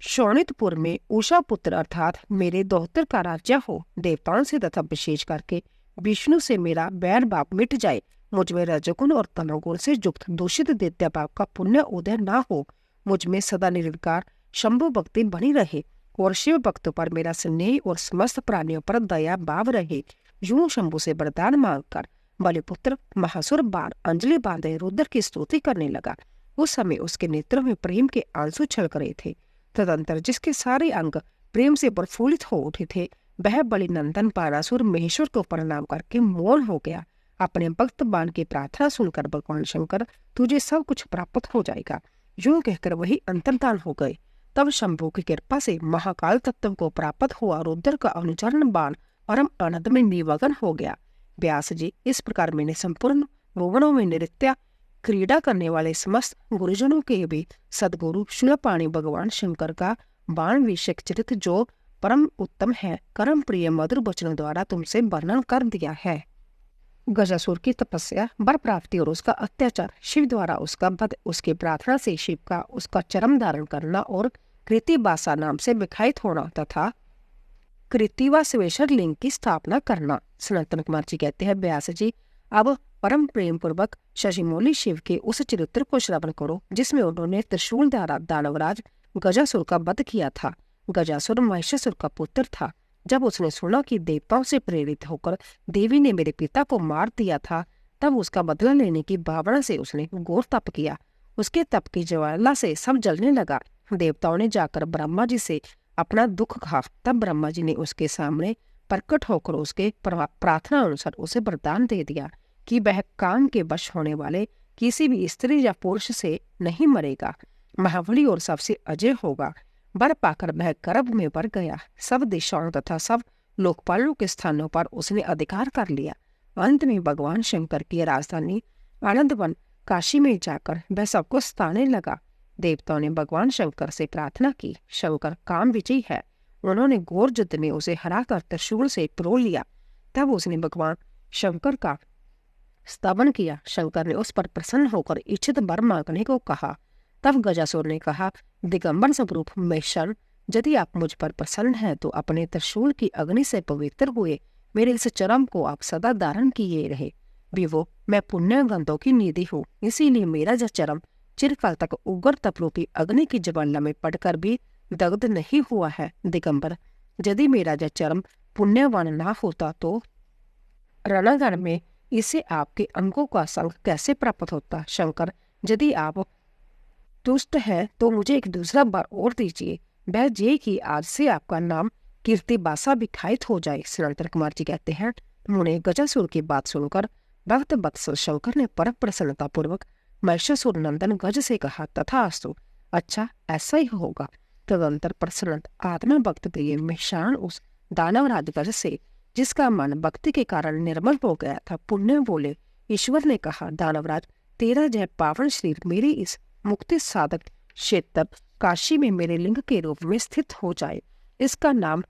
शोणितपुर में उषा पुत्र अर्थात मेरे दोहतर का राज्य हो, देवताओं से तथा विशेष करके विष्णु से मेरा बैर बाप मिट जाए, मुझ में रजोगुण और तमोगुण से युक्त दूषित दैत्य बाप का पुण्य उदय ना हो, मुझ में सदा निर्विकार शंभु भक्ति बनी रहे और शिव भक्तों पर मेरा स्नेह और समस्त प्राणियों पर दया भाव रहे। यूं शंभु से वरदान मांगकर बलिपुत्र महासुर बाण अंजलि बांधे रुद्र की स्तुति करने लगा। उस समय उसके नेत्रों में प्रेम के आंसू छलक रहे थे। तदंतर जिसके सारे अंग प्रेम से प्रफुल्लित हो उठे थे, वह बलिनंदन बानासुर महेश्वर को प्रणाम करके मौन हो गया। अपने भक्त बाण की प्रार्थना सुनकर भगवान शंकर, तुझे सब कुछ प्राप्त हो जाएगा, यूं कहकर वही अंतर्धान हो गए। तब शंभु की कृपा से महाकाल तत्व को प्राप्त हुआ रुद्र का अनुचरण बाण परम आनंद में निमग्न हो गया। व्यास जी, इस प्रकार मैंने संपूर्ण भुवनों में नृत्य क्रीड़ा करने वाले समस्त गुरुजनों के भी सदगुरु शूलपाणी भगवान शंकर का बाण विषयक चरित्र जो परम उत्तम है, कर्म प्रिय मधुर वचनों द्वारा तुमसे वर्णन कर दिया है। गजासुर की तपस्या, वर प्राप्ति और उसका अत्याचार, शिव द्वारा उसका वध, उसकी प्रार्थना से शिव का उसका चरम धारण करना और कृतिबासा नाम से विख्यात होना तथा कृतिवा स्वेश्वर लिंग की स्थापना करना। सनातन कुमार जी कहते हैं, व्यास जी, अब परम प्रेम पूर्वक शशिमौली शिव के उस चरित्र को श्रवण करो जिसमें उन्होंने त्रिशूल द्वारा दानवराज गजासुर का वध किया था। गजासुर महिषासुर का पुत्र था। जब उसने सुना कि देवताओं से प्रेरित होकर देवी ने मेरे पिता को मार दिया था, तब उसका बदला लेने की भावना से उसने घोर तप किया उसके तप की ज्वाला से सब जलने लगा। देवताओं ने जाकर ब्रह्मा जी से अपना दुख कहा। तब ब्रह्मा जी ने उसके सामने प्रकट होकर उसके प्रार्थना अनुसार उसे वरदान दे दिया कि वह काम के वश होने वाले किसी भी स्त्री या पुरुष से नहीं मरेगा, महाबली और सबसे अजय होगा। वर पाकर वह गर्भ में बढ़ गया। सब दिशाओं तथा सब लोकपालों के स्थानों पर उसने अधिकार कर लिया। अंत में भगवान शंकर की राजधानी आनंदवन काशी में जाकर वह सबको सताने लगा। देवताओं ने भगवान शंकर से प्रार्थना की। शंकर काम विजयी है। उन्होंने घोर युद्ध में उसे हराकर त्रिशूल से पिरो लिया। तब उसने भगवान शंकर का स्तवन किया। शंकर ने उस पर प्रसन्न होकर इच्छित वर मांगने को कहा। तब गजासुर ने कहा, दिगंबर स्वरूप महेश्वर, यदि आप मुझ पर प्रसन्न हैं तो अपने त्रिशूल की अग्नि से पवित्र हुए मेरे इस चरम को आप सदा धारण किए रहे। विवो, मैं पुण्य गंधों की निधि हूँ, इसीलिए मेरा यह चरम चिरकाल तक उग्र तपलों की अग्नि की ज्वाला में पड़कर भी दग्ध नहीं हुआ है। दिगंबर, यदि मेरा यह चरम पुण्यवान ना होता तो रणांगण में इसे आपके अंगों का संग कैसे प्राप्त होता। शंकर, यदि आप तुष्ट है तो मुझे एक दूसरा बार और दीजिए, वह ये कि आज से आपका नाम कीर्तिबासा विख्यात हो जाए। सनातन कुमार जी कहते हैं, मुने गजासुर की बात सुनकर भक्त वत्सल शंकर ने परम प्रसन्नता पूर्वक महिषासुर नंदन गज से कहा, तथास्तु, अच्छा ऐसा ही होगा। तदंतर प्रसन्न आत्मा भक्त प्रिय महिषाण उस दानवराज गज से, जिसका मन भक्ति के कारण निर्मल हो गया था, पुण्य बोले। ईश्वर ने कहा, दानवराज, तेरा यह पावन शरीर मेरी इस मुक्ति साधक क्षेत्र काशी में मेरे लिंग के रूप में स्थित हो जाए। इसका नाम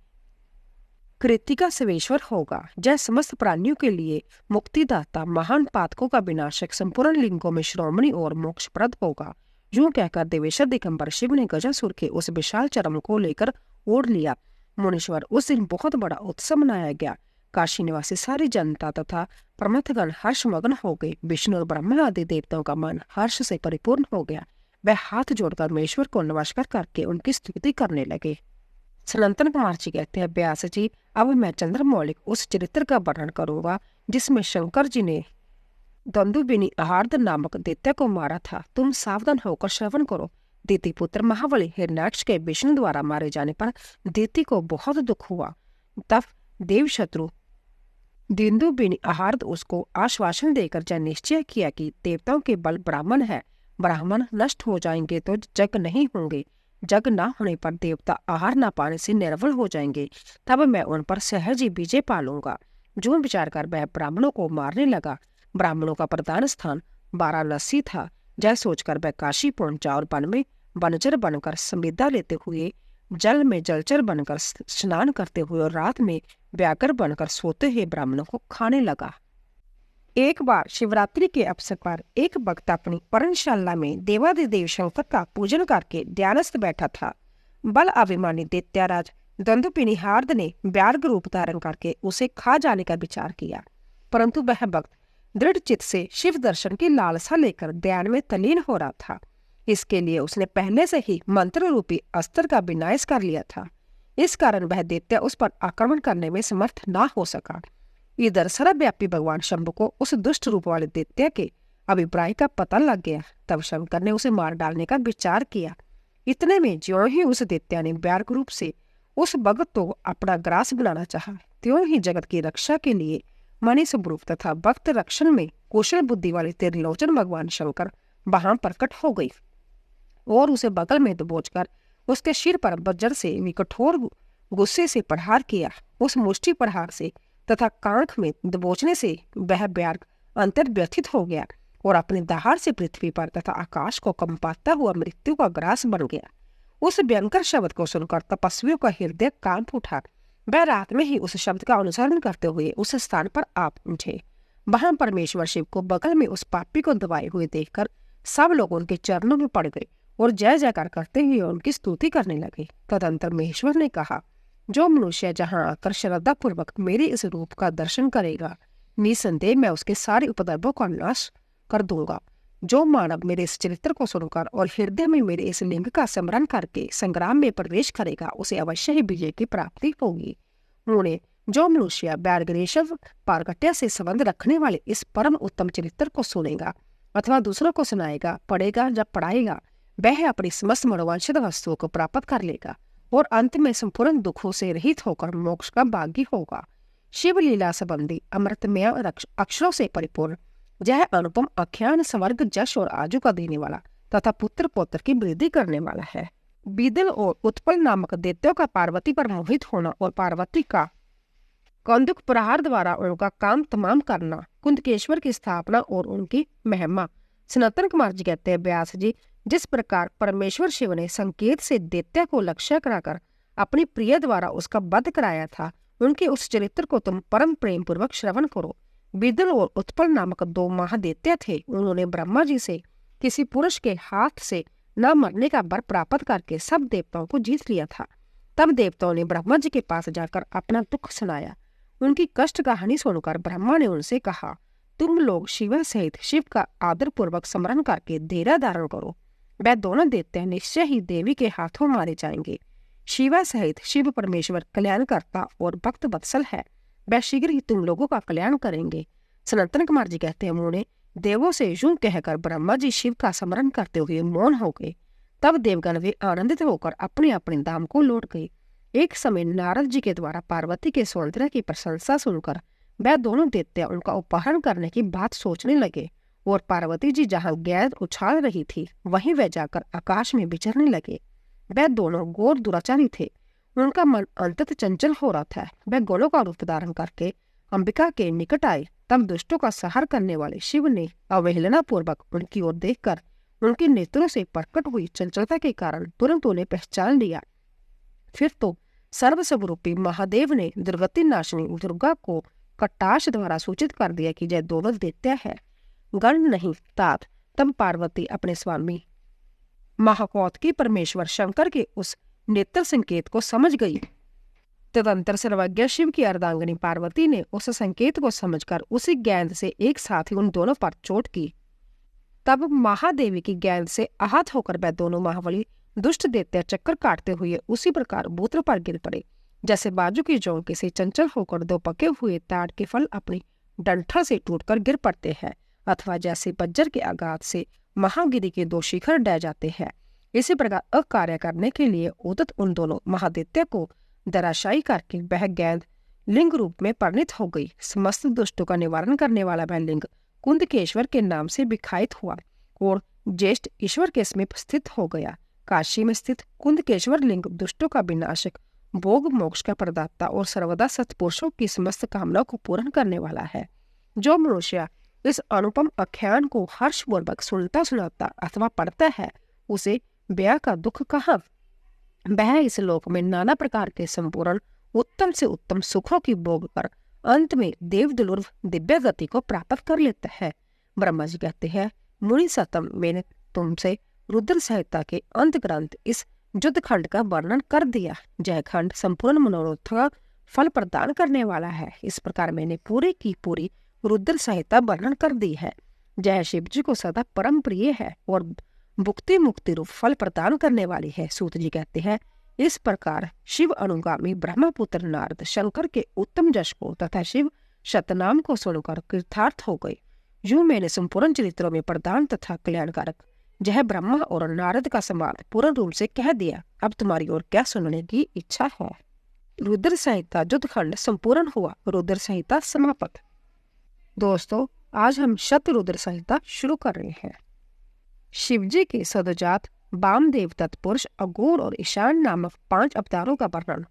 कृतिका सवेश्वर होगा। जय समस्त प्राणियों के लिए मुक्तिदाता, महान पातकों का विनाशक, संपूर्ण लिंगों में श्रोमणी और मोक्षप्रद होगा। यूं कहकर देवेश्वर दिगंबर शिव ने गजासुर के उस विशाल चरम को लेकर ओढ़ लिया। मुनीश्वर, उस दिन बहुत बड़ा उत्सव मनाया गया। काशी निवासी सारी जनता तथा प्रमथगण हर्षमग्न हो गए। विष्णु और ब्रह्मा आदि देवताओं का मन हर्ष से परिपूर्ण हो गया। वह हाथ जोड़कर महेश्वर को नमस्कार करके उनकी स्तुति करने लगे। सनातन कुमार जी कहते हैं, व्यास जी, अब मैं चंद्रमौलिक उस चरित्र का वर्णन करूंगा जिसमें शंकर जी ने दंदुबिनी आहार्द नामक दैत्य को मारा था। तुम सावधान होकर श्रवण करो। दिति पुत्र महाबली हिरण्याक्ष के विष्णु द्वारा मारे जाने पर दिति को बहुत दुख हुआ। तब देव शत्रु दंदुबिनी आहार्द उसको आश्वासन देकर यह निश्चय किया कि देवताओं के बल ब्राह्मण है, ब्राह्मण नष्ट हो जाएंगे तो जग नहीं होंगे, जग ना होने पर देवता आहार ना पाने से निर्बल हो जाएंगे, तब मैं उन पर सहज ही विजय पालूंगा। जो विचार कर वह ब्राह्मणों को मारने लगा। ब्राह्मणों का प्रधान स्थान वाराणसी था। जय सोचकर वह काशी पहुंचा और वन में वनचर बनकर संविदा लेते हुए, जल में जलचर बनकर स्नान करते हुए और रात में व्याघ्र बनकर सोते हुए ब्राह्मणों को खाने लगा। एक बार शिवरात्रि के अवसर पर एक भक्त अपनी पर्णशाला में देवादिदेव शंकर का पूजन करके ध्यानस्थ बैठा था। बल अभिमानी दैत्याराज दंदुपिनी हार्द ने व्याघ्र रूप धारण करके उसे खा जाने का विचार किया, परंतु वह भक्त दृढ़ चित्त से शिव दर्शन की लालसा लेकर ध्यान में तल्लीन हो रहा था। इसके लिए उसने पहले से ही मंत्र रूपी अस्त्र का विनाश कर लिया था। इस कारण वह दैत्य उस पर आक्रमण करने में समर्थ ना हो सका। इधर सर्वव्यापी भगवान शंभु को उस दुष्ट रूप वाले दैत्य के अभिप्राय का पता लग गया। तब शंकर ने उसे मार डालने का विचार किया। इतने में ज्यों ही उस दैत्य ने व्याघ्र रूप से उस भक्त को अपना ग्रास बनाना चाहा, त्यों ही जगत की रक्षा के लिए मणि स्वरूप तथा भक्त रक्षण में कुशल बुद्धि वाले त्रिलोचन भगवान शंकर वहां प्रकट हो गई और उसे बगल में दबोचकर उसके सिर पर वज्र से भी कठोर गुस्से से प्रहार किया। उस मुष्टि प्रहार से तथा कांख में दबोचने से वह व्याघ्र अंतर व्यथित हो गया और अपने दहाड़ से पृथ्वी पर तथा आकाश को कंपाता हुआ मृत्यु का ग्रास बन गया। उस भयंकर शब्द को सुनकर तपस्वियों का हृदय कांप उठा। वह रात में ही उस शब्द का अनुसरण करते हुए उस स्थान पर आ पहुंचे। वहां परमेश्वर शिव को बगल में उस पापी को दबाए हुए देखकर सब लोग उनके चरणों में पड़ गए और जय जयकार करते हुए उनकी स्तुति करने लगे। तदंतर महेश्वर ने कहा, जो मनुष्य जहां आकर श्रद्धा पूर्वक मेरे इस रूप का दर्शन करेगा, निसंदेह मैं उसके सारे उपद्रवों का नाश कर दूंगा। जो मानव मेरे इस चरित्र को सुनकर और हृदय में मेरे इस लिंग का स्मरण करके संग्राम में प्रवेश करेगा, उसे अवश्य ही विजय की प्राप्ति होगी। उन्होंने जो मनुष्य व्याघ्रेश्वर पारगट्य से संबंध रखने वाले इस परम उत्तम चरित्र को सुनेगा, अथवा दूसरों को सुनाएगा, पढ़ेगा या पढ़ाएगा, वह अपनी समस्त मनोवांछित वस्तुओं को प्राप्त कर लेगा और अंत में संपूर्ण दुखों से रहित होकर मोक्ष का भागी होगा। शिव लीला संबंधी अमृतमय अक्षरों से परिपूर्ण यह अनुपम आख्यान स्वर्ग, जश और आजू का देने वाला तथा पुत्र पौत्र की वृद्धि करने वाला है। बीदल और उत्पल नामक दैत्यों का पार्वती पर मोहित होना और पार्वती का कौंदुक प्रहार द्वारा उनका काम तमाम करना, कुंदकेश्वर की स्थापना और उनकी महिमा। सनातन कुमार जी कहते हैं, व्यास जी, जिस प्रकार परमेश्वर शिव ने संकेत से दैत्य को लक्ष्य कराकर अपनी प्रिय द्वारा उसका वध कराया था, उनके उस चरित्र को तुम परम प्रेम पूर्वक श्रवण करो। बीदल और उत्पल नामक दो महादैत्य थे। उन्होंने ब्रह्मा जी से किसी पुरुष के हाथ से न मरने का वर प्राप्त करके सब देवताओं को जीत लिया था। तब देवताओं ने ब्रह्मा जी के पास जाकर अपना दुख सुनाया। उनकी कष्ट कहानी सुनकर ब्रह्मा ने उनसे कहा, तुम लोग शिव सहित शिव का आदर पूर्वक स्मरण करके धैर्य धारण करो। वह दोनों दैत्य निश्चय ही देवी के हाथों मारे जाएंगे। शिवा सहित शिव परमेश्वर कल्याणकर्ता और भक्त वत्सल है। वह शीघ्र ही तुम लोगों का कल्याण करेंगे। सनातन कुमार जी कहते हैं, उन्होंने देवों से यूं कहकर ब्रह्मा जी शिव का स्मरण करते हुए मौन हो गए। तब देवगण वे आनंदित होकर अपने अपने धाम को लौट गए। एक समय नारद जी के द्वारा पार्वती के सौंदर्य की प्रशंसा सुनकर वह दोनों दैत्य उनका उपहरण करने की बात सोचने लगे और पार्वती जी जहाँ गेंद उछाल रही थी वहीं वे जाकर आकाश में विचरने लगे। वह दोनों घोर दुराचारी थे। उनका मन अंततः चंचल हो रहा था। वह गोलों का रूप धारण करके अंबिका के निकट आए। तब दुष्टों का संहार करने वाले शिव ने अवहेलना पूर्वक उनकी ओर देखकर उनके नेत्रों से प्रकट हुई चंचलता के कारण तुरंत उन्हें पहचान लिया। फिर तो सर्वस्वरूपी महादेव ने दुर्गति नाशिनी दुर्गा को कटाक्ष द्वारा सूचित कर दिया कि यह दोनों दैत्य है, गण नहीं तात। तब पार्वती अपने स्वामी महाकौतकी परमेश्वर शंकर के उस नेत्र संकेत को समझ गई। तदंतर सर्वज्ञ शिव की अर्धांगिनी पार्वती ने उस संकेत को समझकर उसी गेंद से एक साथ ही उन दोनों पर चोट की। तब महादेवी की गेंद से आहत होकर वह दोनों महाबली दुष्ट दैत्य चक्कर काटते हुए उसी प्रकार मूत्र पर गिर पड़े, जैसे बाजू की जौंके से चंचल होकर दो पके हुए ताड़ के फल अपनी डंठल से टूटकर गिर पड़ते हैं, अथवा जैसे बज्जर के आघात से महागिरी के दो शिखर ढह जाते हैं। इसी प्रकार अकार्य करने के लिए उदत उन दोनों महादैत्य को दराशाई करके वह गेंद लिंग रूप में परिणित हो गई। समस्त दुष्टों का निवारण करने वाला वह लिंग कुंदकेश्वर के नाम से विख्यात हुआ और ज्येष्ठ ईश्वर के समीप स्थित हो गया। काशी में स्थित कुंदकेश्वर लिंग दुष्टों का विनाशक, भोग मोक्ष का प्रदाता और सर्वदा सत्पुरुषों की समस्त कामनाओं को पूर्ण करने वाला है। जो मनुष्य इस अनुपम आख्यान को हर्षपूर्वक सुनता सुनाता अथवा पढ़ता है, उसे ब्याह का दुख कहाँ। वह इस लोक में नाना प्रकार के संपूर्ण उत्तम से उत्तम सुखों की भोग कर अंत में देव दुर्लभ दिव्य गति को प्राप्त कर लेता है। ब्रह्मा जी कहते हैं, मुनि सतम, मैंने तुमसे रुद्र संहिता के अंत ग्रंथ इस युद्ध खंड का वर्णन कर दिया। जय खंड संपूर्ण मनोरथ का फल प्रदान करने वाला है। इस प्रकार मैंने पूरी की पूरी रुद्र संहिता वर्णन कर दी है। जय शिव जी को सदा परम प्रिय है और भुक्ति मुक्ति रूप फल प्रदान करने वाली है। सूत जी कहते हैं, इस प्रकार शिव अनुगामी ब्रह्मपुत्र नारद शंकर के उत्तम जश को तथा शिव शतनाम को सुनकर कृतार्थ हो गए। यूं मैंने संपूर्ण चरित्रों में प्रधान तथा कल्याणकारक जय ब्रह्मा और नारद का संवाद पूर्ण रूप से कह दिया। अब तुम्हारी ओर क्या सुनने की इच्छा है। रुद्र संहिता युद्ध खंड संपूर्ण हुआ। रुद्र संहिता समाप्त। दोस्तों, आज हम शत रुद्र संहिता शुरू कर रहे हैं। शिवजी के सदजात वामदेव, तत्पुरुष, अघोर और ईशान नामक 5 अवतारों का वर्णन।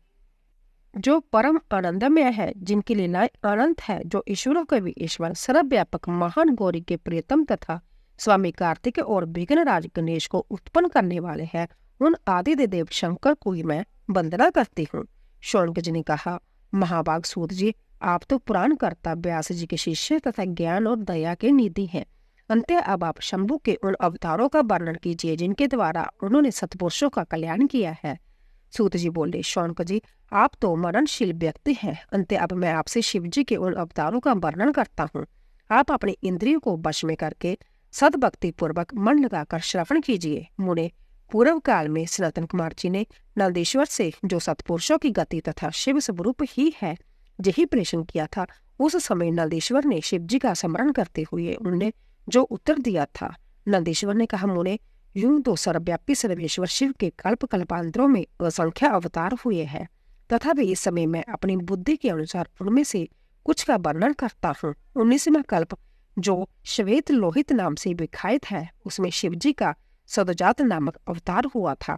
जो परम आनंदमय है, जिनकी लीलाएं अनंत है, जो ईश्वरों के भी ईश्वर, सर्वव्यापक महान गौरी के प्रियतम तथा स्वामी कार्तिक और विघ्नराज गणेश को उत्पन्न करने वाले हैं, उन आदित्य देव शंकर को ही मैं वंदना करती हूँ। शौनक जी ने कहा, महाभाग सूत जी, आप तो पुराण कर्ता व्यास जी के शिष्य तथा ज्ञान और दया के निधि हैं। अंत अब आप शंभु के उन अवतारों का वर्णन कीजिए जिनके द्वारा उन्होंने सत्पुरुषों का कल्याण किया है। सूत जी बोले, शौनक जी, आप तो मननशील व्यक्ति हैं। अंत अब मैं आपसे शिव जी के उन अवतारों का वर्णन करता हूँ। आप अपनी इंद्रियों को वश में करके सद्भक्ति पूर्वक मन लगाकर श्रवण कीजिए। मुने, पूर्व काल में सनातन कुमार जी ने नंदीश्वर से जो सत्पुरुषों की गति तथा शिव स्वरूप ही है यही प्रश्न किया था, उस समय नंदीश्वर ने शिव जी का स्मरण करते हुए उन्हें जो उत्तर दिया था। नंदीश्वर ने कहा, मुने, यूं तो सर्वव्यापी सर्वेश्वर शिव के कल्प कल्पांतरों में असंख्य अवतार हुए हैं, तथापि इस समय मैं अपनी बुद्धि के अनुसार उनमें से कुछ का वर्णन करता हूँ। 19वां कल्प जो श्वेत लोहित नाम से विख्यात है, उसमें शिवजी का सदजात नामक अवतार हुआ था।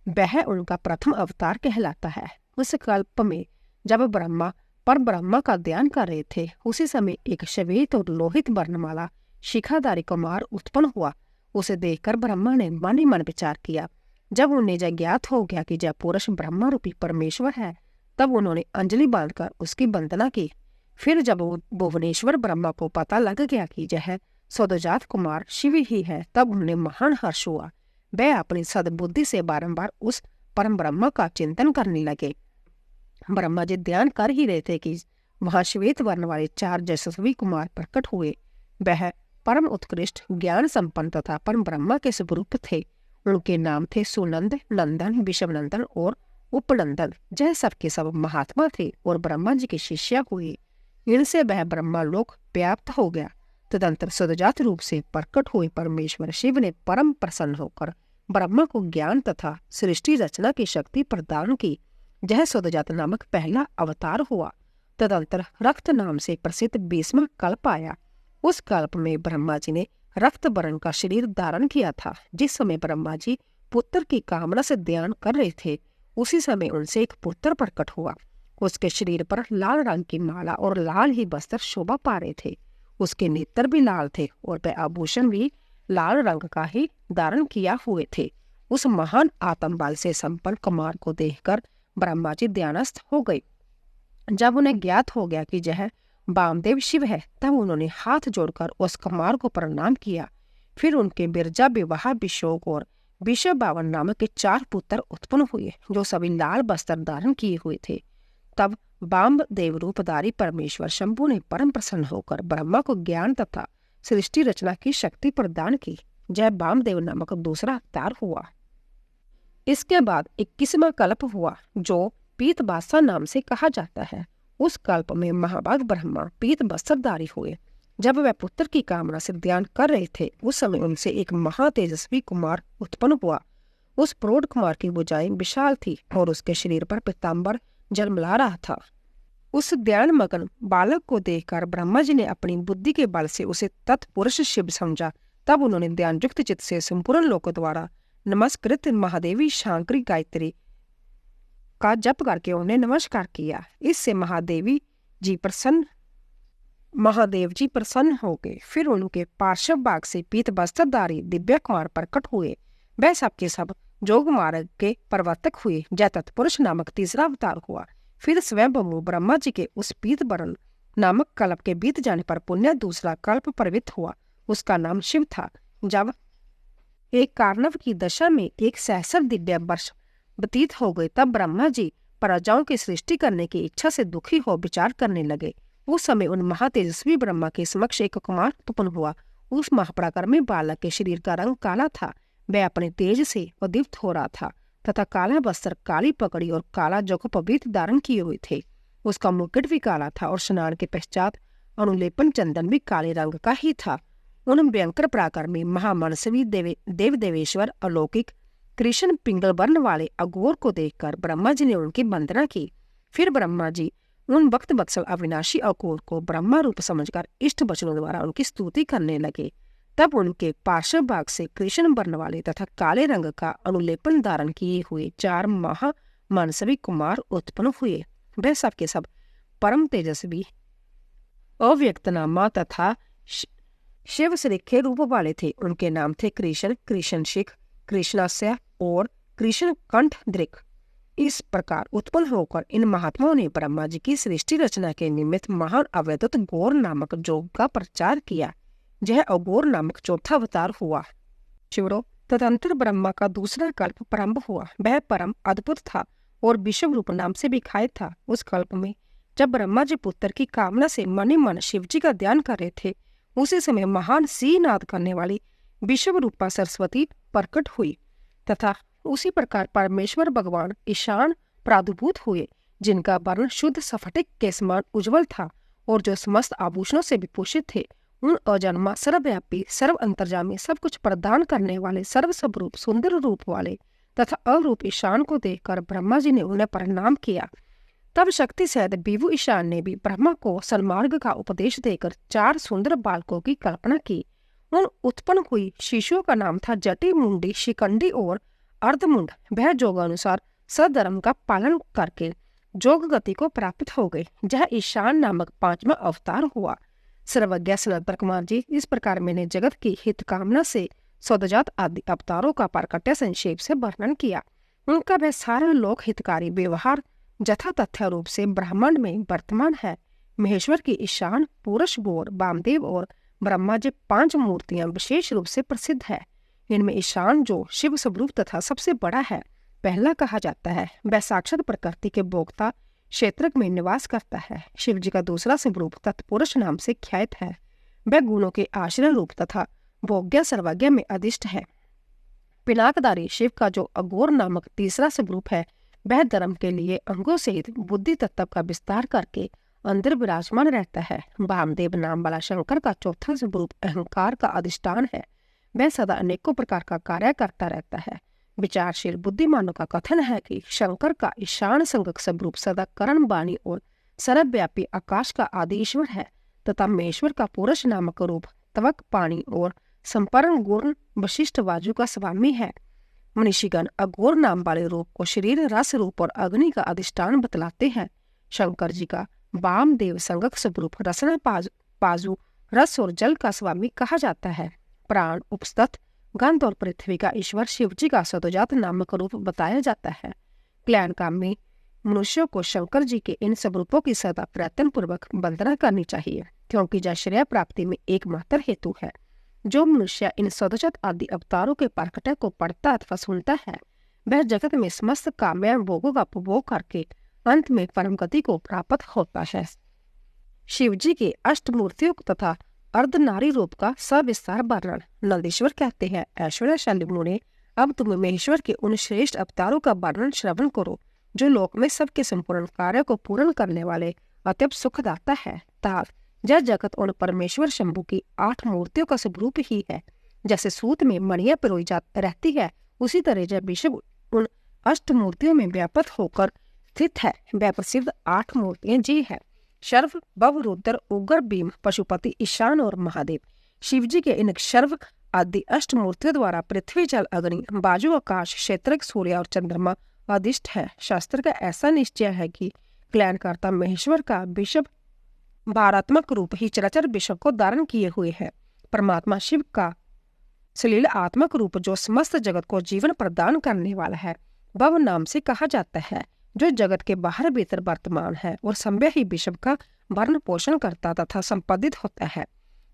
वह उनका प्रथम अवतार कहलाता है। उस कल्प में जब ब्रह्मा पर ब्रह्मा का ध्यान कर रहे थे, उसी समय एक श्वेत और लोहित वर्णमाला शिखाधारी कुमार उत्पन्न हुआ। उसे देखकर ब्रह्मा ने मन ही मन विचार किया। जब उन्हें जब ज्ञात हो गया कि जब पुरुष ब्रह्मा रूपी परमेश्वर है, तब उन्होंने अंजलि बांधकर उसकी वंदना की। फिर जब भुवनेश्वर ब्रह्मा को पता लग गया कि यह सदजात कुमार शिव ही है, तब उन्हें महान हर्ष हुआ। वह अपनी सद्बुद्धि से बारंबार उस परम ब्रह्मा का चिंतन करने लगे। ब्रह्मा जी ध्यान कर ही रहे थे कि वहां श्वेत वर्ण वाले 4 यशस्वी कुमार प्रकट हुए। वह परम उत्कृष्ट ज्ञान संपन्न तथा परम ब्रह्मा के स्वरूप थे। उनके नाम थे सुनंद, नंदन, विषवनंदन और उपनंदन। यह सबके सब महात्मा थे और ब्रह्मा जी के शिष्य हुए। इनसे वह ब्रह्मा लोक व्याप्त हो गया। तदंतर सदजात रूप से प्रकट हुए परमेश्वर शिव ने परम प्रसन्न होकर ब्रह्मा को ज्ञान तथा सृष्टि रचना की शक्ति प्रदान की। यह सदजात नामक पहला अवतार हुआ। तदंतर रक्त नाम से प्रसिद्ध 20वां कल्प आया। उस कल्प में ब्रह्मा जी ने रक्त वर्ण का शरीर धारण किया था। जिस समय ब्रह्मा जी पुत्र की कामना से ध्यान कर रहे थे, उसी समय उनसे एक पुत्र प्रकट हुआ। उसके शरीर पर लाल रंग की माला और लाल ही वस्त्र शोभा पा रहे थे। उसके नेत्र भी लाल थे और वह आभूषण भी लाल रंग का ही धारण किया हुए थे। उस महान आत्म बल से संपन्न कुमार को देखकर ब्रह्मा जी ध्यानस्थ हो गए। जब उन्हें ज्ञात हो गया कि यह वामदेव शिव है, तब उन्होंने हाथ जोड़कर उस कुमार को प्रणाम किया। फिर उनके बिरजा, विवाह, विशोक और विषबावन नामक के 4 पुत्र उत्पन्न हुए, जो सभी लाल वस्त्र धारण किए हुए थे। तब वामदेव रूपधारी परमेश्वर शंभु ने परम प्रसन्न होकर ब्रह्मा को ज्ञान तथा सृष्टि रचना की शक्ति प्रदान की। जय वामदेव नामक दूसरा अवतार हुआ। इसके बाद 21वां कल्प हुआ, जो पीतबासा नाम से कहा जाता है। उस कल्प में महाभाग ब्रह्मा पीत वस्त्रधारी हुए। जब वह पुत्र की कामना से ध्यान कर रहे थे, उस समय उनसे एक महातेजस्वी कुमार उत्पन्न हुआ। उस प्रौढ़ कुमार की भुजाएं विशाल थी और उसके शरीर पर पीतांबर जलमला रहा था। उस ध्यान मगन बालक को देखकर ब्रह्मा जी ने अपनी बुद्धि के बल से उसे तत्पुरुष शिव समझा। तब उन्होंने ध्यान युक्त चित्त से संपूर्ण लोक द्वारा नमस्कृत महादेवी शांकरी गायत्री का जप करके उन्हें नमस्कार किया। इससे महादेव जी प्रसन्न हो गए। फिर उनके पार्श्व भाग से पीत वस्त्रधारी दिव्य कुमार प्रकट हुए। वह सबके सब जोग मार्ग के प्रवर्तक हुए। जय तत्पुरुष नामक तीसरा अवतार हुआ। फिर स्वयं ब्रह्मा जी के उस पीत वर्ण नामक कल्प के बीत जाने पर पुण्य दूसरा कल्प प्रवृत्त हुआ। उसका नाम शिव था। जब एक कार्णव की दशा में 1 सहस्र दिव्य वर्ष व्यतीत हो गए, तब ब्रह्मा जी प्रजाओं की सृष्टि करने की इच्छा से दुखी हो विचार करने लगे। उस समय उन महातेजस्वी ब्रह्मा के समक्ष एक कुमार उत्पन्न हुआ। उस महापराक्रमी बालक के शरीर का रंग काला था। वह अपने तेज से उद्दीप्त हो रहा था तथा काला वस्त्र, काली पकड़ी और काला जौहर पवित्र धारण किए हुए थे। उसका मुकुट भी काला था और स्नान के पश्चात अनुलेपन चंदन भी काले रंग का ही था। उन भयंकर पराक्रमी महामनस्वी देव देवेश्वर अलौकिक कृष्ण पिंगल वर्ण वाले अघोर को देखकर ब्रह्मा जी ने उनकी वंदना की। फिर ब्रह्मा जी उन भक्त वत्सल अविनाशी अघोर को ब्रह्मा रूप समझकर इष्ट वचनों द्वारा उनकी स्तुति करने लगे। तब उनके पार्श्व भाग से कृष्ण वर्ण वाले तथा काले रंग का अनुलेपन धारण किए हुए 4 महामनस्वी कुमार उत्पन्न हुए। वह सबके सब परम तेजस्वी, अव्यक्तनामा तथा शिव सरीखे रूप वाले थे। उनके नाम थे कृष्ण, कृष्णशिख, कृष्णास्य और कृष्ण कंठ दृक। इस प्रकार उत्पन्न होकर इन महात्माओं ने ब्रह्मा जी की सृष्टि रचना के निमित्त महान अवैधुत गौर नामक योग का प्रचार किया। यह अघोर नामक चौथा अवतार हुआ। शिवरो तदंतर ब्रह्मा का दूसरा कल्प प्रारंभ हुआ। वह परम अद्भुत था और विश्व रूप नाम से भी ख्यात था। उस कल्प में जब ब्रह्मा जी पुत्र की कामना से मन ही मन शिव जी का ध्यान कर रहे थे, उसी समय महान सिंह नाद करने वाली विश्व रूपा सरस्वती प्रकट हुई तथा उसी प्रकार परमेश्वर भगवान ईशान प्रादुर्भूत हुए, जिनका वर्ण शुद्ध स्फटिक के समान उज्जवल था और जो समस्त आभूषणों से विभूषित थे। उन अजन्मा, सर्वव्यापी, सर्व अंतर्जामी, सब कुछ प्रदान करने वाले, सर्व स्वरूप, सुंदर रूप वाले तथा अरूप ईशान को देखकर ब्रह्मा जी ने उन्हें प्रणाम किया। तब शक्ति सहित विभु ईशान ने भी ब्रह्मा को सन्मार्ग का उपदेश देकर 4 सुंदर बालकों की कल्पना की। उन उत्पन्न हुई शिशुओं का नाम था जटी, मुंडी, शिखंडी और अर्धमुंड। वह जोगानुसार सधर्म का पालन करके जोग गति को प्राप्त हो गए। यह ईशान नामक 5वां अवतार हुआ। सर्वज्ञ सनंदन कुमार जी, इस प्रकार मैंने जगत की हित कामना से सौदजात आदि अवतारों का प्राकट्य संक्षेप से वर्णन किया। उनका वह सारा लोक हितकारी व्यवहार जथा तथ्य रूप से ब्रह्मांड में वर्तमान है। महेश्वर की ईशान, पुरुष, गौर, वामदेव और ब्रह्मा जी 5 मूर्तियां विशेष रूप से प्रसिद्ध है। इनमें ईशान, जो शिव स्वरूप तथा सबसे बड़ा है, पहला कहा जाता है। वह साक्षात प्रकृति के भोक्ता क्षेत्रक में निवास करता है। शिव जी का दूसरा स्वरूप तत्पुरुष नाम से ख्यात है। वह गुणों के आश्रय रूप तथा भोग्य सर्वज्ञ में अधिष्ठ है। पिनाकधारी शिव का जो अघोर नामक तीसरा स्वरूप है, वह धर्म के लिए अंगों सहित बुद्धि तत्व का विस्तार करके अंदर विराजमान रहता है। वामदेव नाम वाला शंकर का चौथा स्वरूप अहंकार का अधिष्ठान है। वह सदा अनेकों प्रकार का कार्य करता रहता है। विचारशील बुद्धिमानों का कथन है कि शंकर का ईशान संगक स्वरूप सदा करण, वाणी और सर्वव्यापी आकाश का आदि ईश्वर है तथा महेश्वर का पुरुष नामक रूप त्वक, पानी और संपर्ण गुण वशिष्ठ वायु का स्वामी है। मनीषीगण अघोर नाम वाले रूप को शरीर, रस रूप और अग्नि का अधिष्ठान बतलाते हैं। शंकर जी का वामदेव संगक स्वरूप रसना, पाजु, रस और जल का स्वामी कहा जाता है। प्राण, उपस्थित, गंध और पृथ्वी का ईश्वर शिव जी का सदोजात नामक रूप बताया जाता है। कल्याणकामी मनुष्यों को शंकर जी के इन स्वरूपों की सदा प्रयत्न पूर्वक वंदना करनी चाहिए, क्योंकि यह श्रेय प्राप्ति में एकमात्र हेतु है। जो मनुष्य इन सदोजात आदि अवतारों के प्रकटय को पढ़ता अथवा सुनता है, वह जगत में समस्त काम्य भोगों का उपभोग करके अंत में परम गति को प्राप्त होता है। शिव जी के अष्टमूर्तियों तथा अर्धनारी रूप का सविस्तार वर्णन। नंदीश्वर कहते हैं, ऐश्वर्यशाली मुने, अब तुम महेश्वर के उन श्रेष्ठ अवतारों का वर्णन श्रवण करो, जो लोक में सबके संपूर्ण कार्य को पूर्ण करने वाले अत्यंत सुखदाता है। ताप यह जगत उन परमेश्वर शंभु की 8 मूर्तियों का स्वरूप ही है। जैसे सूत में मणियां पिरोई जा रहती है, उसी तरह जब विश्व उन अष्ट मूर्तियों में व्यापक होकर स्थित है। वह प्रसिद्ध 8 मूर्तियां जी है: शर्व, भव, रुद्र, उग्र, भीम, पशुपति, ईशान और महादेव। शिव जी के इन शर्व आदि अष्ट मूर्तियों द्वारा पृथ्वी, जल, अग्नि, बाजू, आकाश, क्षेत्र, सूर्य और चंद्रमा अधिष्ठ है। शास्त्र का ऐसा निश्चय है कि कल्याणकर्ता महेश्वर का विश्व भारात्मक रूप ही चराचर विश्व को धारण किए हुए है। परमात्मा शिव का सलील आत्मक रूप, जो समस्त जगत को जीवन प्रदान करने वाला है, भव नाम से कहा जाता है, जो जगत के बाहर भीतर वर्तमान है और संभव ही विश्व का भरण पोषण करता तथा संपादित होता है।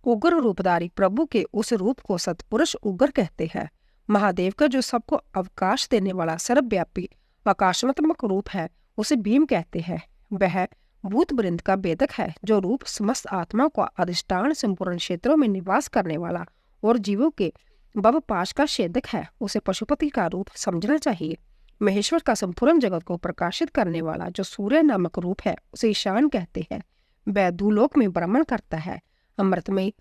उग्र रूपधारी प्रभु के उस रूप को सतपुरुष उग्र कहते हैं। महादेव का जो सबको अवकाश देने वाला सर्वव्यापी आकाशात्मक रूप है, उसे भीम कहते हैं। वह भूत वृंद का वेदक है, जो रूप समस्त आत्मा को अधिष्ठान, संपूर्ण क्षेत्रों में निवास करने वाला और जीवों के भवपाश का छेदक है। उसे पशुपति का रूप समझना चाहिए। महेश्वर का संपूर्ण जगत को प्रकाशित करने वाला जो सूर्य नामक रूप है, उसे ईशान कहते हैं। वह भूलोक में भ्रमण करता है। अमृतमय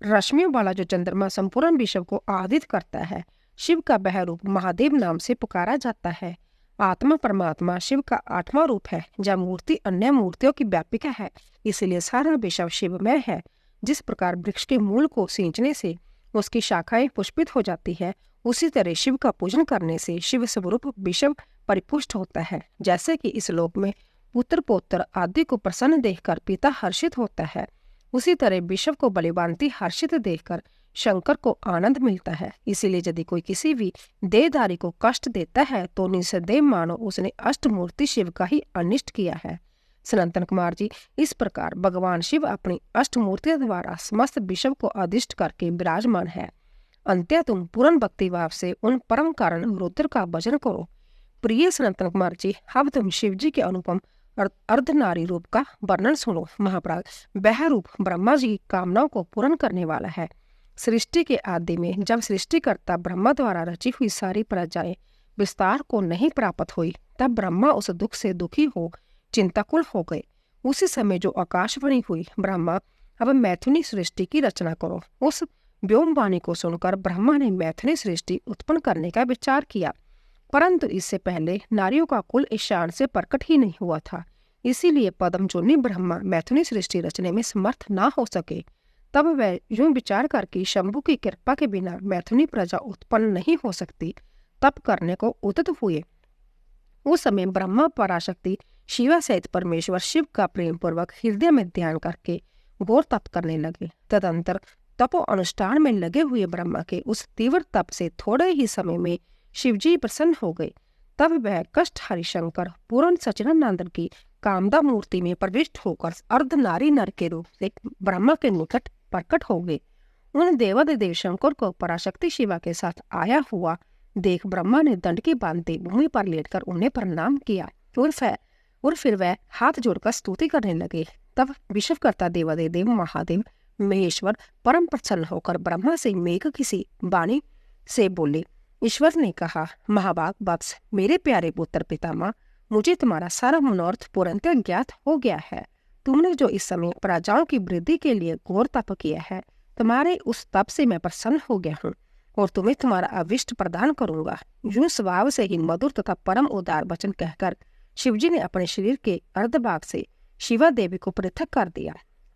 रश्मियों वाला जो चंद्रमा संपूर्ण विश्व को आदित करता है। शिव का वह रूप महादेव नाम से पुकारा जाता है। आत्मा परमात्मा शिव का 8वां रूप है। जब मूर्ति अन्य मूर्तियों की व्यापिका है, इसलिए सारा विश्व शिवमय है। जिस प्रकार वृक्ष के मूल को सींचने से उसकी शाखाएं पुष्पित हो जाती है, उसी तरह शिव का पूजन करने से शिव स्वरूप विश्व परिपुष्ट होता है। जैसे कि इस लोक में पुत्र पौत्र आदि को प्रसन्न देखकर पिता हर्षित होता है, उसी तरह विश्व को बलिवांति हर्षित देखकर शंकर को आनंद मिलता है। इसीलिए यदि कोई किसी भी देहधारी को कष्ट देता है, तो निसंदेह मानो उसने अष्टमूर्ति शिव का ही अनिष्ट किया है। सनातन कुमार जी, इस प्रकार भगवान शिव अपनी अष्टमूर्तियों द्वारा समस्त विश्व को अधिष्ठ करके विराजमान है। अंत्य तुम पूर्ण भक्ति भाव से उन परम कारण रुद्र का भजन करो। प्रिय सनातन कुमार जी, अब तुम शिव जी के अनुपम अर्धनारी रूप का वर्णन सुनो। महाप्राग, वह रूप ब्रह्मा जी की कामनाओं को पूर्ण करने वाला है। सृष्टि के आदि में जब सृष्टिकर्ता ब्रह्मा द्वारा रची हुई सारी प्रजाएं विस्तार को नहीं प्राप्त हुई, तब ब्रह्मा उस दुख से दुखी हो चिंताकुल हो गए। उसी समय जो आकाशवाणी हुई, ब्रह्मा अब मैथुनी सृष्टि की रचना करो। उस व्योमवाणी को सुनकर ब्रह्मा ने मैथुनी सृष्टि उत्पन्न करने का विचार किया, परंतु इससे पहले नारियों का कुल ईशान से प्रकट ही नहीं हुआ था। इसीलिए पद्मजोनि ब्रह्मा मैथुनी सृष्टि रचने में समर्थ ना हो सके। तब वह यूं विचार करके शंभु की कृपा के बिना मैथुनी प्रजा उत्पन्न नहीं हो सकती, तप करने को उद्यत हुए। उस समय ब्रह्मा पराशक्ति शिवा सहित परमेश्वर शिव का प्रेम पूर्वक हृदय में ध्यान करके घोर तप करने लगे। तदंतर तपो अनुष्ठान में लगे हुए ब्रह्मा के उस तीव्र तप से थोड़े ही समय में शिवजी प्रसन्न हो गए। तब वह कष्ट हरिशंकर पूर्ण सच्चिदानंद की कामदा मूर्ति में प्रविष्ट होकर अर्ध नारी नर के रूप से ब्रह्मा के निकट प्रकट हो गए। उन देवादिदेव शंकर को पराशक्ति शिवा के साथ आया हुआ देख ब्रह्मा ने दंड की बांधते भूमि पर लेटकर उन्हें प्रणाम किया और फिर वह हाथ जोड़कर स्तुति करने लगे। तब विश्वकर्ता देवादिदेव महादेव महेश्वर परम प्रसन्न होकर ब्रह्मा से मेघ किसी वाणी से बोले। ईश्वर ने कहा, महाभाग वत्स, मेरे प्यारे पुत्र पितामह, मुझे तुम्हारा सारा मनोरथ पूर्णतः ज्ञात हो गया है। तुमने जो इस समय प्रजाओं की वृद्धि के लिए घोर तप किया है, तुम्हारे उस तप से मैं प्रसन्न हो गया हूँ और तुम्हें तुम्हारा अभिष्ट प्रदान करूंगा। यूं स्वभाव से ही मधुर तथा परम उदार वचन कहकर शिवजी ने अपने शरीर के अर्धभाग से शिवा देवी को पृथक कर दिया।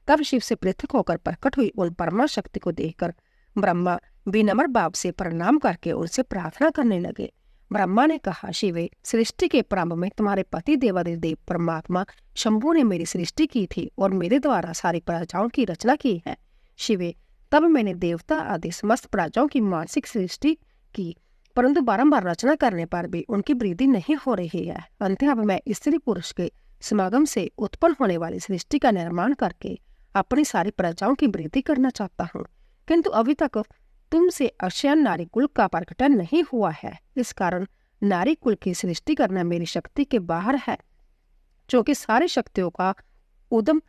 तब शिव से पृथक होकर प्रकट हुई उन परमा शक्ति को देखकर ब्रह्मा विनम्र भाव से प्रणाम करके उनसे प्रार्थना करने लगे। ब्रह्मा ने कहा, शिवे, सृष्टि के प्रारंभ में तुम्हारे पति देवादिदेव परमात्मा शंभु ने मेरी सृष्टि की थी और मेरे द्वारा सारी प्रजाओं की रचना की है। शिवे, तब मैंने देवता आदि समस्त प्रजाओं की मानसिक सृष्टि की, परंतु बारंबार रचना करने पर भी उनकी वृद्धि नहीं हो रही है। अंत अब मैं स्त्री पुरुष के समागम से उत्पन्न होने वाली सृष्टि का निर्माण करके अपनी सारी प्रजाओं की वृद्धि करना चाहता हूँ, किंतु अभी तक तुमसे अक्षय नारी कुल का प्रकटन नहीं हुआ है। इस कारण नारी कुल की सृष्टि करना मेरी शक्ति के बाहर है, क्योंकि सारी शक्तियों का उद्गम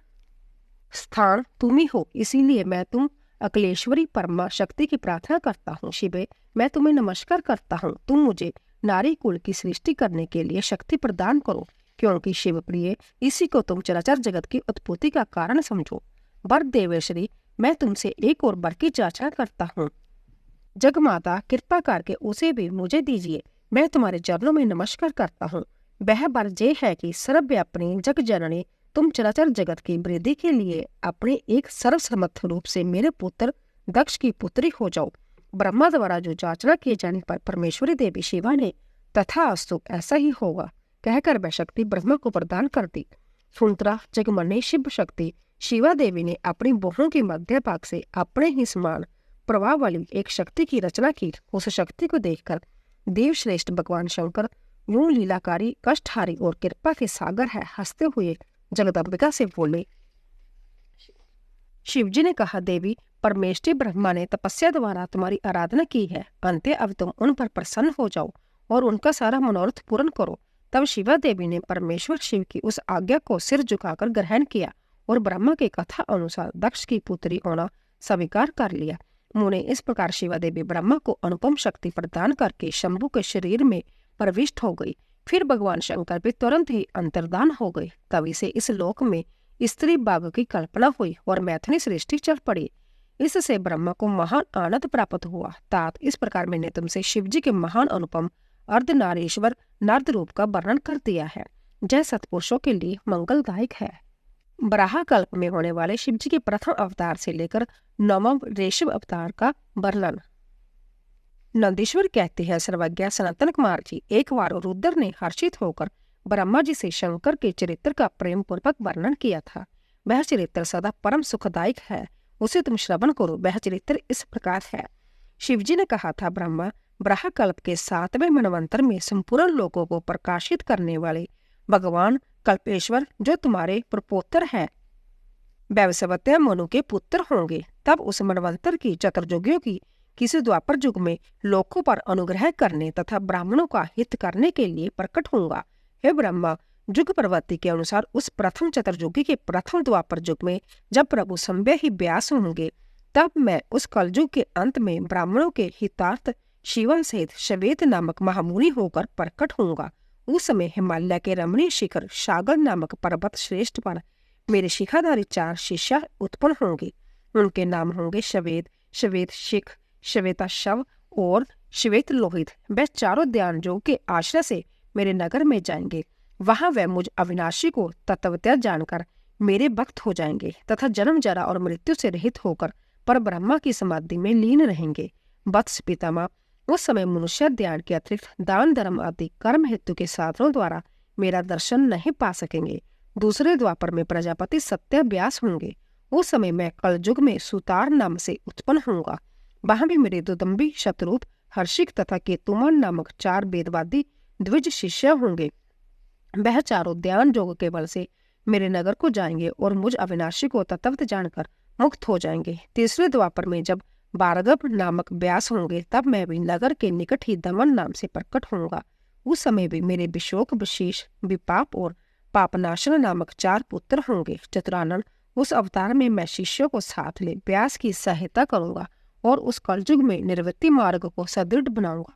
स्थान तुम ही हो। इसीलिए मैं तुम अखिलेश्वरी परमा शक्ति की प्रार्थना करता हूँ। शिवे, मैं तुम्हें नमस्कार करता हूँ। तुम मुझे नारी कुल की सृष्टि करने के लिए शक्ति प्रदान करो, क्योंकि शिव प्रिय, इसी को तुम चराचर जगत की उत्पत्ति का कारण समझो। वर देवेश्वरी, मैं तुमसे एक और वर की याचना करता हूँ। जगमाता, कृपा करके उसे भी मुझे दीजिए। मैं तुम्हारे चरणों में नमस्कार करता हूँ। वह वर ये है कि सर्वव्यापिनी जग जननी, तुम चराचर जगत की वृद्धि के लिए अपने एक सर्वसमर्थ रूप से मेरे पुत्र दक्ष की पुत्री हो जाओ। ब्रह्मा द्वारा जो याचना किए जाने पर परमेश्वरी देवी शिवा ने तथास्तु ऐसा ही होगा कहकर वह शक्ति ब्रह्मा को प्रदान कर दी। सुंतरा जगमनी शिव शक्ति शिवा देवी ने अपनी बहुओं के मध्य भाग से अपने ही समान प्रभाव वाली एक शक्ति की रचना की। उस शक्ति को देखकर देवश्रेष्ठ भगवान शंकर यूं लीलाकारी, कष्टहारी और कृपा के सागर है हंसते हुए जगदम्बिका से बोले। शिवजी ने कहा, देवी, परमेष्ठी ब्रह्मा ने तपस्या द्वारा तुम्हारी आराधना की है। अंत अब तुम उन पर प्रसन्न हो जाओ और उनका सारा मनोरथ पूर्ण करो। तब शिवा देवी ने परमेश्वर शिव की उस आज्ञा को सिर झुकाकर ग्रहण किया और ब्रह्मा की कथा अनुसार दक्ष की पुत्री होना स्वीकार कर लिया। मुने इस प्रकार शिवा देवी ब्रह्मा को अनुपम शक्ति प्रदान करके शंभु के शरीर में प्रविष्ट हो गई। फिर भगवान शंकर भी तुरंत ही अंतर्धान हो गए। तभी से इस लोक में स्त्री बाघ की कल्पना हुई और मैथिली सृष्टि चल पड़ी। इससे ब्रह्मा को महान आनंद प्राप्त हुआ। तात इस प्रकार मैंने तुमसे शिवजी के महान अनुपम अर्धनारीश्वर नारद रूप का वर्णन कर दिया है, जय सत्पुरुषों के लिए मंगलदायक है। बराह कल्प में होने वाले शिवजी के प्रथम अवतार से लेकर नवम ऋषभ अवतार का वर्णन। नंदीश्वर कहते हैं, सर्वज्ञ सनातन कुमार जी, एक बार रुद्र ने हर्षित होकर ब्रह्मा जी से शंकर के चरित्र का प्रेम पूर्वक वर्णन किया था। वह चरित्र सदा परम सुखदायक है, उसे तुम श्रवण करो। वह चरित्र इस प्रकार है। शिवजी ने कहा था, ब्रह्मा, ब्राह कल्प के 7वें मनवंतर में संपूर्ण लोगों को प्रकाशित करने वाले भगवान कल्पेश्वर जो तुम्हारे प्रपोत्र हैं, वैवस्वत मनु के पुत्र होंगे। तब उस मनवंतर की चतुर्युगियों की किसी द्वापर युग में लोकों पर अनुग्रह करने तथा ब्राह्मणों का हित करने के लिए प्रकट होऊंगा। हे ब्रह्मा, युग प्रवृत्ति के अनुसार उस प्रथम चतुर्युगी के प्रथम द्वापर युग में जब प्रभु संभव ही व्यास होंगे, तब मैं उस कलयुग के अंत में ब्राह्मणों के हितार्थ शिवा सहित शवेत नामक महामुनि होकर प्रकट होऊंगा। उस समय हिमालय के रमणीय शिखर सागर नामक पर्वत श्रेष्ठ पर मेरे शिखाधारी 4 शिष्य उत्पन्न होंगे। उनके नाम होंगे श्वेत, श्वेत शिख, श्वेता शव और श्वेत लोहित। वे चारों ध्यान योग के आश्रय से मेरे नगर में जाएंगे। वहां वे मुझ अविनाशी को तत्वतः जानकर मेरे भक्त हो जाएंगे तथा जन्म जरा और मृत्यु से रहित होकर पर ब्रह्मा की समाधि में लीन रहेंगे। वत्स पितामह, उस समय मनुष्य ध्यान के अतिरिक्त दान धर्म आदि कर्म हेतु के साधनों द्वारा मेरा दर्शन नहीं पा सकेंगे। दूसरे द्वापर में प्रजापति सत्य व्यास होंगे। उस समय मैं कलयुग में सुतार नाम से उत्पन्न होऊंगा। वहां भी मेरे दुदम्बी, शत्रुप, हर्षिक तथा केतुमान नामक 4 वेदवादी द्विज शिष्य होंगे। वह चारों ध्यान योग के बल से मेरे नगर को जाएंगे और मुझ अविनाशी को तत्वतः जानकर मुक्त हो जाएंगे। तीसरे द्वापर में जब भार्गव नामक व्यास होंगे, तब मैं भी नगर के निकट ही दमन नाम से प्रकट होऊंगा। उस समय भी मेरे विशोक, विशेष, विपाप और पापनाशन नामक 4 पुत्र होंगे। चतुरानन, उस अवतार में मैं शिष्यों को साथ ले व्यास की सहायता करूंगा और उस कलयुग में निवृत्ति मार्ग को सुदृढ़ बनाऊंगा।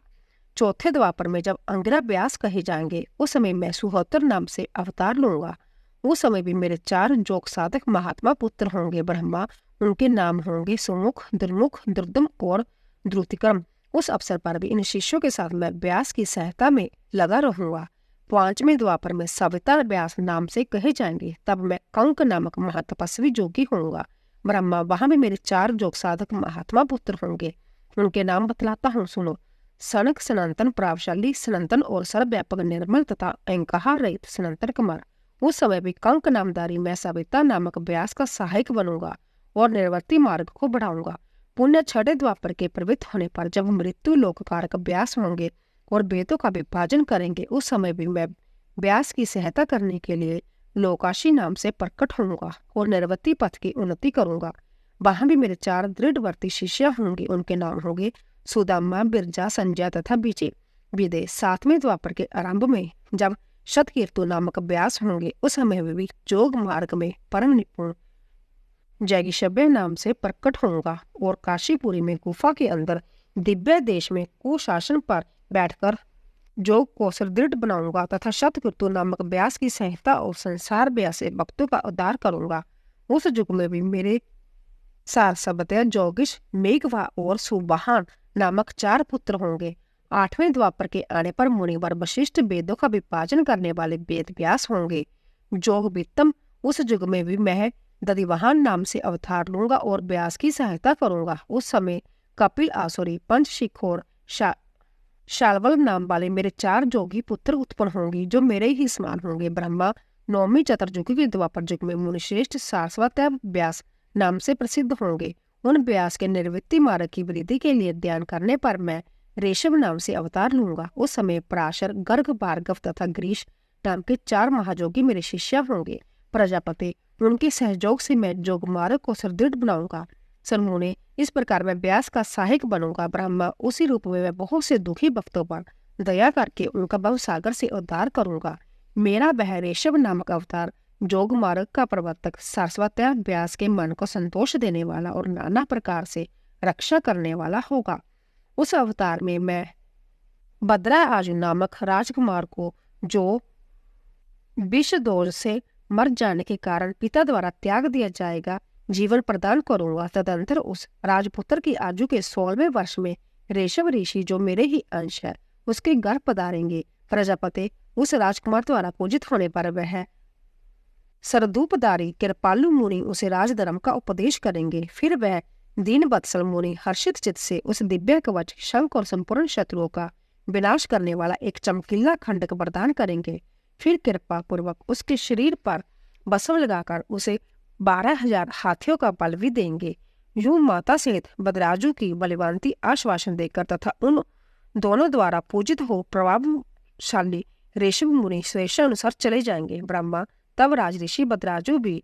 चौथे द्वापर में जब अंगिरा व्यास कहे जाएंगे, उस समय मैं सुहोत्र नाम से अवतार लूंगा। उस समय भी मेरे 4 जोग साधक महात्मा पुत्र होंगे। ब्रह्मा, उनके नाम होंगे सुमुख, दुर्मुख, दुर्दम और द्रुतिक्रम। उस अवसर पर भी इन शिष्यों के साथ मैं व्यास की सहायता में लगा रहूंगा। 5वें द्वापर में सविता व्यास नाम से कहे जाएंगे। तब मैं कंक नामक महातपस्वी जोगी होऊंगा। ब्रह्मा, वहां भी मेरे 4 जोग साधक महात्मा पुत्र होंगे। उनके नाम बतलाता हूँ, सुनो। सनक, सनातन, प्रभावशाली, सनातन और सर्वव्यापक, निर्मल तथा अहंकार रहित सनातन कुमार। उस समय भी कंक नामधारी मैं सविता नामक व्यास का सहायक बनूंगा और निर्वर्ती मार्ग को बढ़ाऊंगा। पुण्य 6 द्वापर के प्रवृत्त होने पर जब मृत्यु लोक कारक व्यास होंगे और वेदों का विभाजन करेंगे, उस समय भी मैं व्यास की सहायता करने के लिए लोकाशी नाम से प्रकट होऊंगा और निर्वर्ती पथ की उन्नति करूंगा। वहां भी मेरे 4 दृढ़वर्ती शिष्य होंगे। उनके नाम होंगे सुदामा, बिरजा, संजय तथा विजय। विदे 7वें द्वापर के आरंभ में जब शतकीर्तु नामक व्यास होंगे, उस समय भी जोग मार्ग में परम निपुण जैगिशव्य नाम से प्रकट होऊंगा और काशीपुरी में गुफा के अंदर दिव्य देश में कुशासन पर बैठकर योग को सुदृढ़ बनाऊंगा तथा शतकीर्तु नामक व्यास की सहायता और संसार व्यास से भक्तों का उद्धार करूंगा। उस युग में भी मेरे सारसवत्य, जोगिश, मेघवा और सुबहान नामक 4 पुत्र होंगे। 8वें द्वापर के आने पर मुनिवर वशिष्ठ वेदों का विभाजन करने वाले वेद व्यास होंगे। जोग वित्तम, उस युग में भी मैं दधिवाहन नाम से अवतार लूंगा और व्यास की सहायता करूंगा। उस समय कपिल, आसुरी, पंचशिख और शाल्वल नाम वाले मेरे 4 जोगी पुत्र उत्पन्न होंगे, जो मेरे ही समान होंगे। ब्रह्मा 9वीं चतुर्युगी के द्वापर युग में मुनिश्रेष्ठ सारस्वत व्यास नाम से प्रसिद्ध होंगे। उन व्यास के निर्वृत्ति मार्ग की वृद्धि के लिए ध्यान करने पर मैं ऋषभ नाम से अवतार लूंगा। उस समय पराशर, गर्ग, भार्गव तथा ग्रीश नाम के 4 महाजोगी मेरे शिष्य होंगे। प्रजापति, उनके सहयोग से मैं जोग मार्ग को सुदृढ़ बनाऊंगा। सन्मुने, इस प्रकार मैं व्यास का सहायक बनूंगा। ब्रह्मा, उसी रूप में मैं बहुत से दुखी भक्तों पर दया करके उनका भवसागर से उद्धार करूंगा। मेरा वह ऋषभ नामक अवतार जोग मार्ग का प्रवर्तक, सारस्वत व्यास के मन को संतोष देने वाला और नाना प्रकार से रक्षा करने वाला होगा। उस अवतार में मैं भद्रा आजु नामक राजकुमार को, जो विष दोष से मर जाने के कारण पिता द्वारा त्याग दिया जाएगा, जीवन प्रदान करूंगा। तदंतर उस राजपुत्र की आयु के 16वें वर्ष में ऋषभ ऋषि, जो मेरे ही अंश है, उसके गर्भ पधारेंगे। प्रजापति, उस राजकुमार द्वारा पूजित होने पर वह सरदूपधारी कृपालु मुनि उसे राजधर्म का उपदेश करेंगे। फिर वह दीन वत्सल मुनि हर्षित चित्त से उस दिव्य कवच, शंख और संपूर्ण शत्रुओं का विनाश करने वाला एक चमकीला खंडक प्रदान करेंगे। फिर कृपा पूर्वक उसके शरीर पर बसव लगाकर उसे 12,000 हाथियों का बल भी देंगे। यूं माता सहित बदराजू की बलवंती आश्वासन देकर तथा उन दोनों द्वारा पूजित हो प्रभावशाली ऋषभ मुनि अनुसार चले जाएंगे। ब्रह्मा, तब राज ऋषि बदराजू भी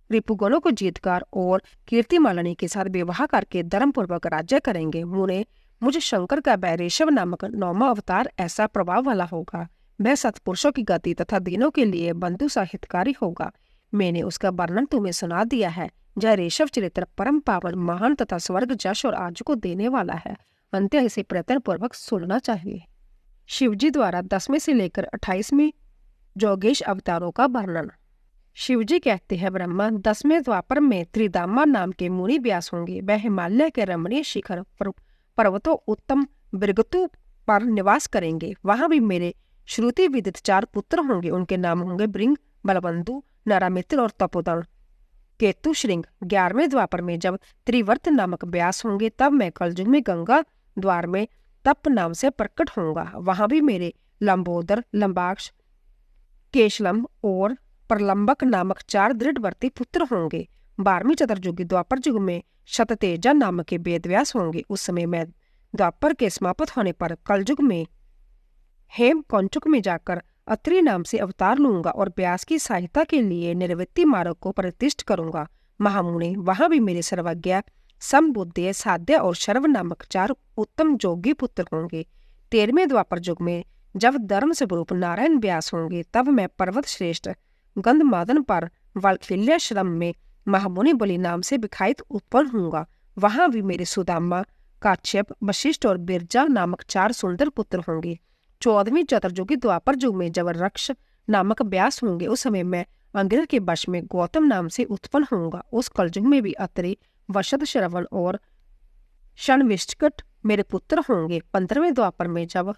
रिपुगणों को जीतकर और कीर्तिमालिनी के साथ विवाह करके धर्म पूर्वक राज्य करेंगे। मुझे शंकर का वह ऋषभ नामक 9वां अवतार ऐसा प्रभाव वाला होगा। वह सत्पुरुषों की गति तथा दीनों के लिए बंधु साहित्यकारी होगा। मैंने उसका वर्णन तुम्हें सुना दिया है। जय ऋषभ चरित्र परम पावन, महान तथा स्वर्ग, जश और आजु को देने वाला है। अंत्य इसे प्रयत्न पूर्वक सुनना चाहिए। शिवजी द्वारा 10वें से लेकर 28वें जोगेश अवतारों का वर्णन। शिवजी कहते हैं, ब्रह्मा 10वें द्वापर में त्रिदामा नाम के मुनि व्यास होंगे। वह हिमालय के रमणीय शिखर पर्वतों उत्तम बिरगतु पर निवास करेंगे। वहां भी मेरे श्रुति विदित 4 पुत्र होंगे। उनके नाम होंगे ब्रिंग, बलबंधु, नरामित्र और तपोदन। केतु श्रृंग 11वें द्वापर में जब त्रिवर्त नामक व्यास होंगे, तब मैं कलयुग में गंगा द्वार में तप नाम से प्रकट होऊंगा। वहां भी मेरे लंबोदर, लंबाक्ष, केशलम और प्रलंबक नामक 4 दृढ़वर्ती पुत्र होंगे। 12वीं चतुर्युगी द्वापर युग में शततेजा नामक के वेदव्यास होंगे। उस समय मैं द्वापर के समाप्त होने पर कलयुग में हेम कौंचुक में जाकर अत्रि नाम से अवतार लूंगा और व्यास की सहायता के लिए निर्वृत्ति मार्ग को प्रतिष्ठ करूंगा। महामुनि वहां भी मेरे सर्वज्ञ, समबुद्धि, साध्य और शर्व नामक 4 उत्तम जोगी पुत्र होंगे। 13वें द्वापर युग में जब धर्म स्वरूप नारायण व्यास होंगे, तब मैं पर्वत श्रेष्ठ गंधमादन पर वाल्फिल्याश्रम में महामुनि बलि नाम से विखायित उत्पन्न होऊंगा। वहां भी मेरे सुदामा, काश्यप, वशिष्ठ और बिरजा नामक 4 सुंदर पुत्र होंगे। 14वीं चतुर्युगी द्वापर युग में जब रक्ष नामक व्यास होंगे, उस समय मैं अंगिरस के वश में गौतम नाम से उत्पन्न होऊंगा। उस कलयुग में भी अत्रि, वशद, श्रवण और शनविष्कट मेरे पुत्र होंगे। 15वें द्वापर में जब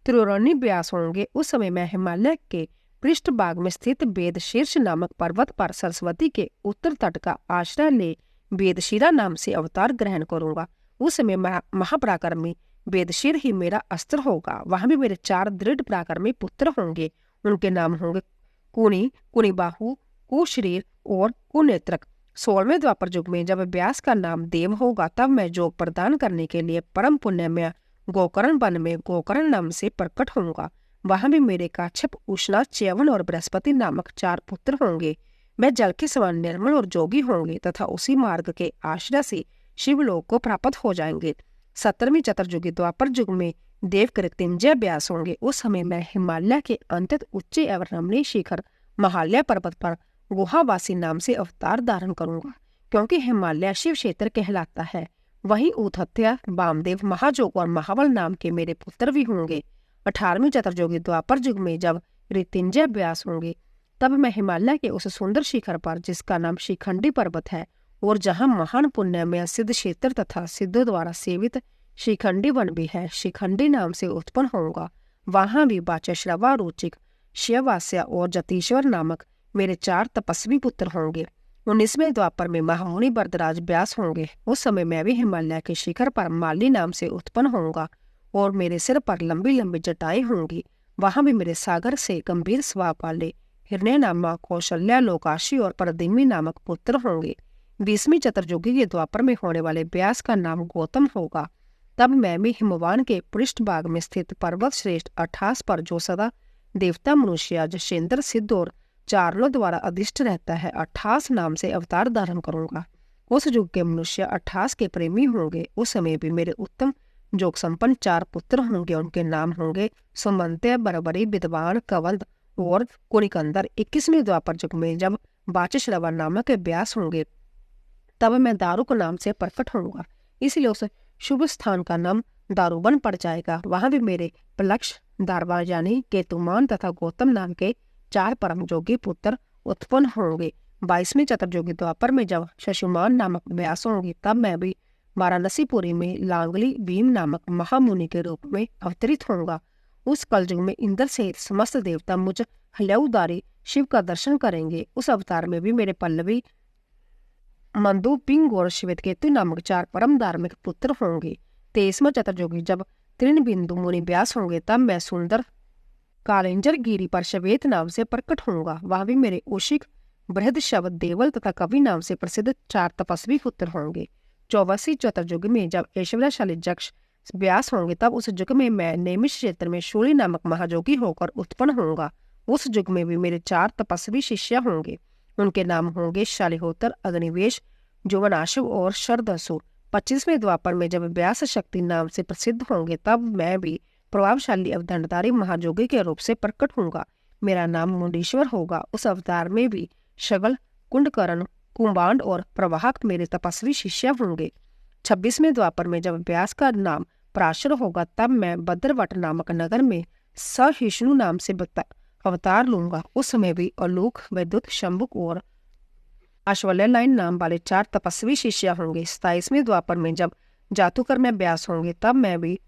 त्रिवर्णी व्यास होंगे, उस समय मैं हिमालय के पृष्ठ भाग में स्थित वेदशीर्ष नामक पर्वत पर सरस्वती के उत्तर तट का आश्रय ले वेदशिरा नाम से अवतार ग्रहण करूंगा। उस समय महापराक्रमी वेदशिर ही मेरा अस्त्र होगा। वहां भी मेरे 4 दृढ़ पराक्रमी पुत्र होंगे। उनके नाम होंगे कुनी, कुनीबाहु, कुशरीर और कुनेत्रक। 16वें द्वापर युग में जब व्यास का नाम देव होगा, तब मैं योग प्रदान करने के लिए परम पुण्यमय गोकर्ण वन में गोकर्ण नाम से प्रकट होऊंगा। वहां भी मेरे काश्यप, उष्णा, च्यवन और बृहस्पति नामक 4 पुत्र होंगे। मैं जल के समान निर्मल और जोगी होंगे तथा उसी मार्ग के आश्रय से शिवलोक को प्राप्त हो जाएंगे। 17वीं चतुर्युगी द्वापर युग में देव कृत्यंजय व्यास होंगे। उस समय मैं हिमालय के अंतत उच्च एवं रमणीय शिखर महालय पर्वत पर गुहावासी नाम से अवतार धारण करूंगा, क्योंकि हिमालय शिव क्षेत्र कहलाता है। वहीं उथत्या, वामदेव, महाजोग और महाबल नाम के मेरे पुत्र भी होंगे। 18वीं चतुर्युगी द्वापर युग में जब ऋतिंजय व्यास होंगे, तब मैं हिमालय के उस सुंदर शिखर पर, जिसका नाम शिखंडी पर्वत है और जहां महान पुण्यमय सिद्ध क्षेत्र तथा सिद्धों द्वारा सेवित शिखंडी वन भी है, शिखंडी नाम से उत्पन्न होऊंगा। वहां भी वाचश्रवा, रुचिक, शिववास्य और जतीश्वर नामक मेरे 4 तपस्वी पुत्र होंगे। 19वें द्वापर में महामुनि वरदराज व्यास होंगे। उस समय मैं भी हिमालय के शिखर पर माली नाम से उत्पन्न होऊंगा और मेरे सिर पर लंबी लंबी जटाएं होंगी। वहां भी मेरे सागर से गंभीर स्वभाव वाले हिरण्य नामक, कौशल्या, लोकाशी और परदिमी नामक पुत्र होंगे। 20वीं चतुर्युगी के द्वापर में होने वाले व्यास का नाम गौतम होगा। तब मैं भी हिमवान के पृष्ठ भाग में स्थित पर्वत श्रेष्ठ अठास पर, जो सदा देवता, मनुष्य, जशेंद्र, सिद्ध और चारलों द्वारा अधिष्ठ रहता है, अठास नाम से अवतार धारण करूंगा। उस युग के मनुष्य अठास के प्रेमी होंगे। उस समय भी मेरे उत्तम जोग संपन्न 4 पुत्र होंगे। उनके नाम होंगे सुमंत्य, बरबरी, विद्वान, कवंद और कुनिकंदर। 21वें द्वापर युग में जब वाचश्रवा नामक व्यास होंगे, तब मैं दारुक नाम से प्रकट होऊंगा। इसलिए उस शुभ स्थान का नाम दारुवन पड़ जाएगा। वहां भी मेरे प्लक्ष, दारवा यानी केतुमान तथा गौतम नाम के 4 परम जोगी पुत्र उत्पन्न होंगे। 22वें चतुर्युगी द्वापर में जब शशुमान नामक व्यास होंगे, तब मैं भी वाराणसीपुरी में लांगली भीम नामक महामुनि के रूप में अवतरित होऊंगा। उस कलयुग में इंद्र सहित समस्त देवता मुझ हल्याउदारी शिव का दर्शन करेंगे। उस अवतार में भी मेरे पल्लवी, मंदु, पिंग और श्वेतकेतु नामक 4 परम धार्मिक पुत्र होंगे। 23वां चतुर्युगी जब तृणबिंदु मुनि व्यास होंगे, तब मैं सुंदर कालिंजर गिरी पर श्वेत नाम से प्रकट होऊंगा। वहां भी मेरे उशिक, बृहद, शब्द, देवल तथा कवि नाम से प्रसिद्ध 4 तपस्वी पुत्र होंगे। 24वीं चतुर्युगी में जब ऐश्वर्यशाली जक्ष व्यास होंगे, तब उस युग में मैं नेमिष क्षेत्र में शूली नामक महाजोगी होकर उत्पन्न होऊंगा। उस युग में भी मेरे 4 तपस्वी शिष्य होंगे। उनके नाम होंगे शालिहोत्र, अग्निवेश, जुवनाशु और शरदसु। 25वें द्वापर में जब व्यास शक्ति नाम से प्रसिद्ध होंगे, तब मैं भी प्रभावशाली अवदंडधारी महाजोगी के रूप से प्रकट होऊंगा। मेरा नाम मुंडीश्वर होगा। उस अवतार में भी शगल, कुंडकर्ण, कुंभांड और प्रवाहक मेरे तपस्वी शिष्य होंगे। 26वें द्वापर में जब व्यास का नाम पराशर होगा, तब मैं भद्रवट नामक नगर में सहिष्णु नाम से अवतार लूंगा। उस समय भी अलोक, वैद्युत, शंभुक और अश्वल्यायन नाम वाले 4 तपस्वी शिष्य होंगे। 27वें द्वापर में जब जातुकर्म व्यास होंगे तब मैं भी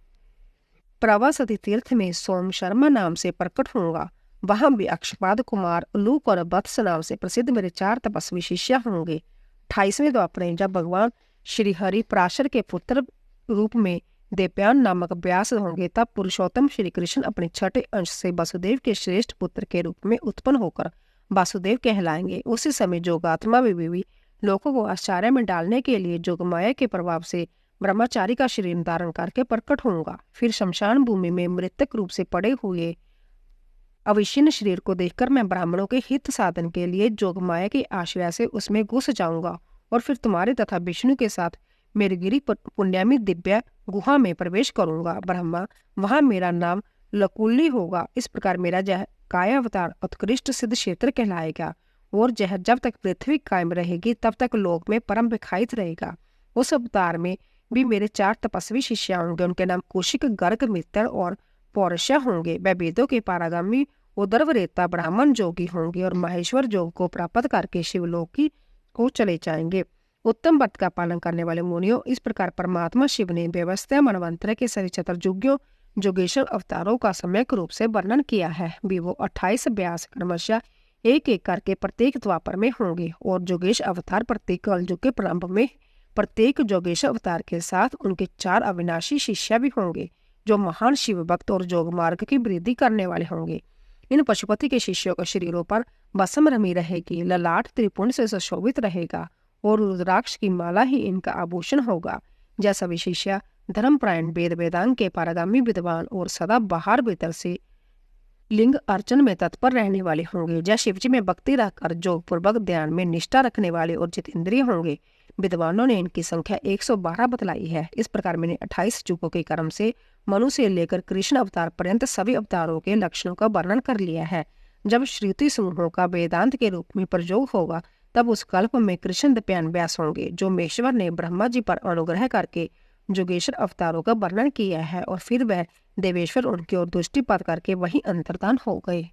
प्रवासती तीर्थ में सोम शर्मा नाम से प्रकट होऊंगा। वहां भी अक्षपाद कुमार, लूक और वत्स नाम से प्रसिद्ध मेरे 4 तपस्वी शिष्य होंगे। 28वें द्वापर में जब भगवान श्री हरि पराशर के पुत्र रूप में देवयान नामक व्यास होंगे तब पुरुषोत्तम श्री कृष्ण अपने छठे अंश से वसुदेव के श्रेष्ठ पुत्र के रूप में उत्पन्न होकर वासुदेव कहलाएंगे। उसी समय जोगात्मा भी लोगों को आश्चर्य में डालने के लिए जोगमाया के प्रभाव से ब्रह्मचारी का शरीर धारण करके प्रकट होऊंगा। फिर शमशान भूमि में मृतक रूप से पड़े हुए अविच्छिन्न शरीर को देखकर मैं ब्राह्मणों के हित साधन के लिए जोगमाया के आश्रय से उसमें घुस जाऊंगा और फिर तुम्हारे तथा विष्णु के साथ मेरगिरी पुण्यामी दिव्य गुहा में प्रवेश करूंगा। ब्रह्मा वहां मेरा नाम लकुल्ली होगा। इस प्रकार मेरा जह काया अवतार उत्कृष्ट सिद्ध क्षेत्र कहलाएगा और जब तक पृथ्वी कायम रहेगी तब तक लोक में परम विखायित रहेगा। उस अवतार में भी मेरे 4 तपस्वी शिष्य होंगे। उनके नाम कौशिक, गर्ग, मित्र और पौरुष होंगे। वह वेदों के पारगामी उदर्वरेता ब्राह्मण जोगी होंगे और माहेश्वर योग को प्राप्त करके शिवलोक को चले जाएंगे। उत्तम व्रत का पालन करने वाले मुनियों, इस प्रकार परमात्मा शिव ने व्यवस्था मनवंतर के सभी चतुर्युगियों जोगेश्वर अवतारों का सम्यक रूप से वर्णन किया है। भी वो 28 व्यास क्रमशः एक एक करके प्रत्येक द्वापर में होंगे और जोगेश अवतार प्रत्येक कलयुग के प्रारंभ में प्रत्येक जोगेश अवतार के साथ उनके 4 अविनाशी शिष्य भी होंगे जो महान शिव भक्त और जोग मार्ग की वृद्धि करने वाले होंगे। इन पशुपति के शिष्यों के शरीरों पर भस्म रमी रहेगी, ललाट त्रिपुंड से सुशोभित रहेगा और रुद्राक्ष की माला ही इनका आभूषण होगा। जैसा भी शिष्य धर्मपरायण, वेद वेदांग के पारगामी विद्वान और सदा बाहर भीतर से लिंग अर्चन में तत्पर रहने वाले होंगे। जय शिवजी में भक्ति रखकर जोग पूर्वक ध्यान में निष्ठा रखने वाले और जितेंद्रिय होंगे। विद्वानों ने इनकी संख्या 112 बतलाई है। इस प्रकार मैंने 28 युगों के क्रम से मनु से लेकर कृष्ण अवतार पर्यंत सभी अवतारों के लक्षणों का वर्णन कर लिया है। जब श्रुति समूहों का वेदांत के रूप में प्रयोग होगा तब उस कल्प में कृष्ण दयान व्यास होंगे जो महेश्वर ने ब्रह्मा जी पर अनुग्रह करके जोगेश्वर अवतारों का वर्णन किया है और फिर वह देवेश्वर उनकी ओर दृष्टिपात करके वही अंतर्धान हो गए।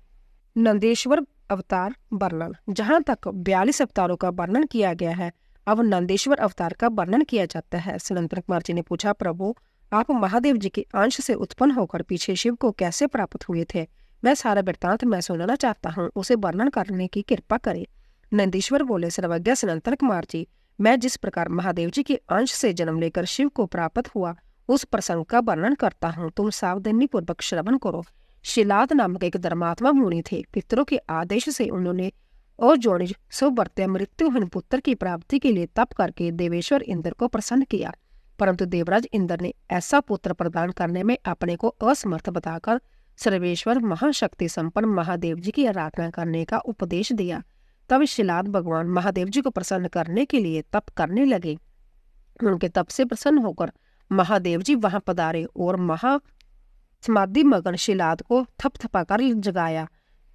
नंदेश्वर अवतार वर्णन। जहां तक 42 अवतारों का वर्णन किया गया है, अब नंदेश्वर अवतार का वर्णन किया जाता है। सनंतर कुमार जी ने पूछा, प्रभु आप महादेव जी के अंश से उत्पन्न होकर पीछे शिव को कैसे प्राप्त हुए थे? वह सारा वृत्तांत मैं सुनना चाहता हूँ, उसे वर्णन करने की कृपा करें। नंदीश्वर बोले, सर्वज्ञ सनंतर कुमार जी, मैं जिस प्रकार महादेव जी के अंश से जन्म लेकर शिव को प्राप्त हुआ उस प्रसंग का वर्णन करता हूँ, तुम सावधानी पूर्वक श्रवण करो। शिलाद नामक एक धर्मात्मा मुनि थे। पितरों के आदेश से उन्होंने अजोनिज सुवर्त्य मृत्युहीन पुत्र की प्राप्ति के लिए तप करके देवेश्वर इंद्र को प्रसन्न किया, परंतु देवराज इंद्र ने ऐसा पुत्र प्रदान करने में अपने को असमर्थ बताकर सर्वेश्वर महाशक्ति संपन्न महादेव जी की आराधना करने का उपदेश दिया। तब शिलाद भगवान महादेव जी को प्रसन्न करने के लिए तप करने लगे। उनके तप से प्रसन्न होकर महादेव जी वहां पधारे और महा समाधि मगन शिलाद को थपथपाकर जगाया।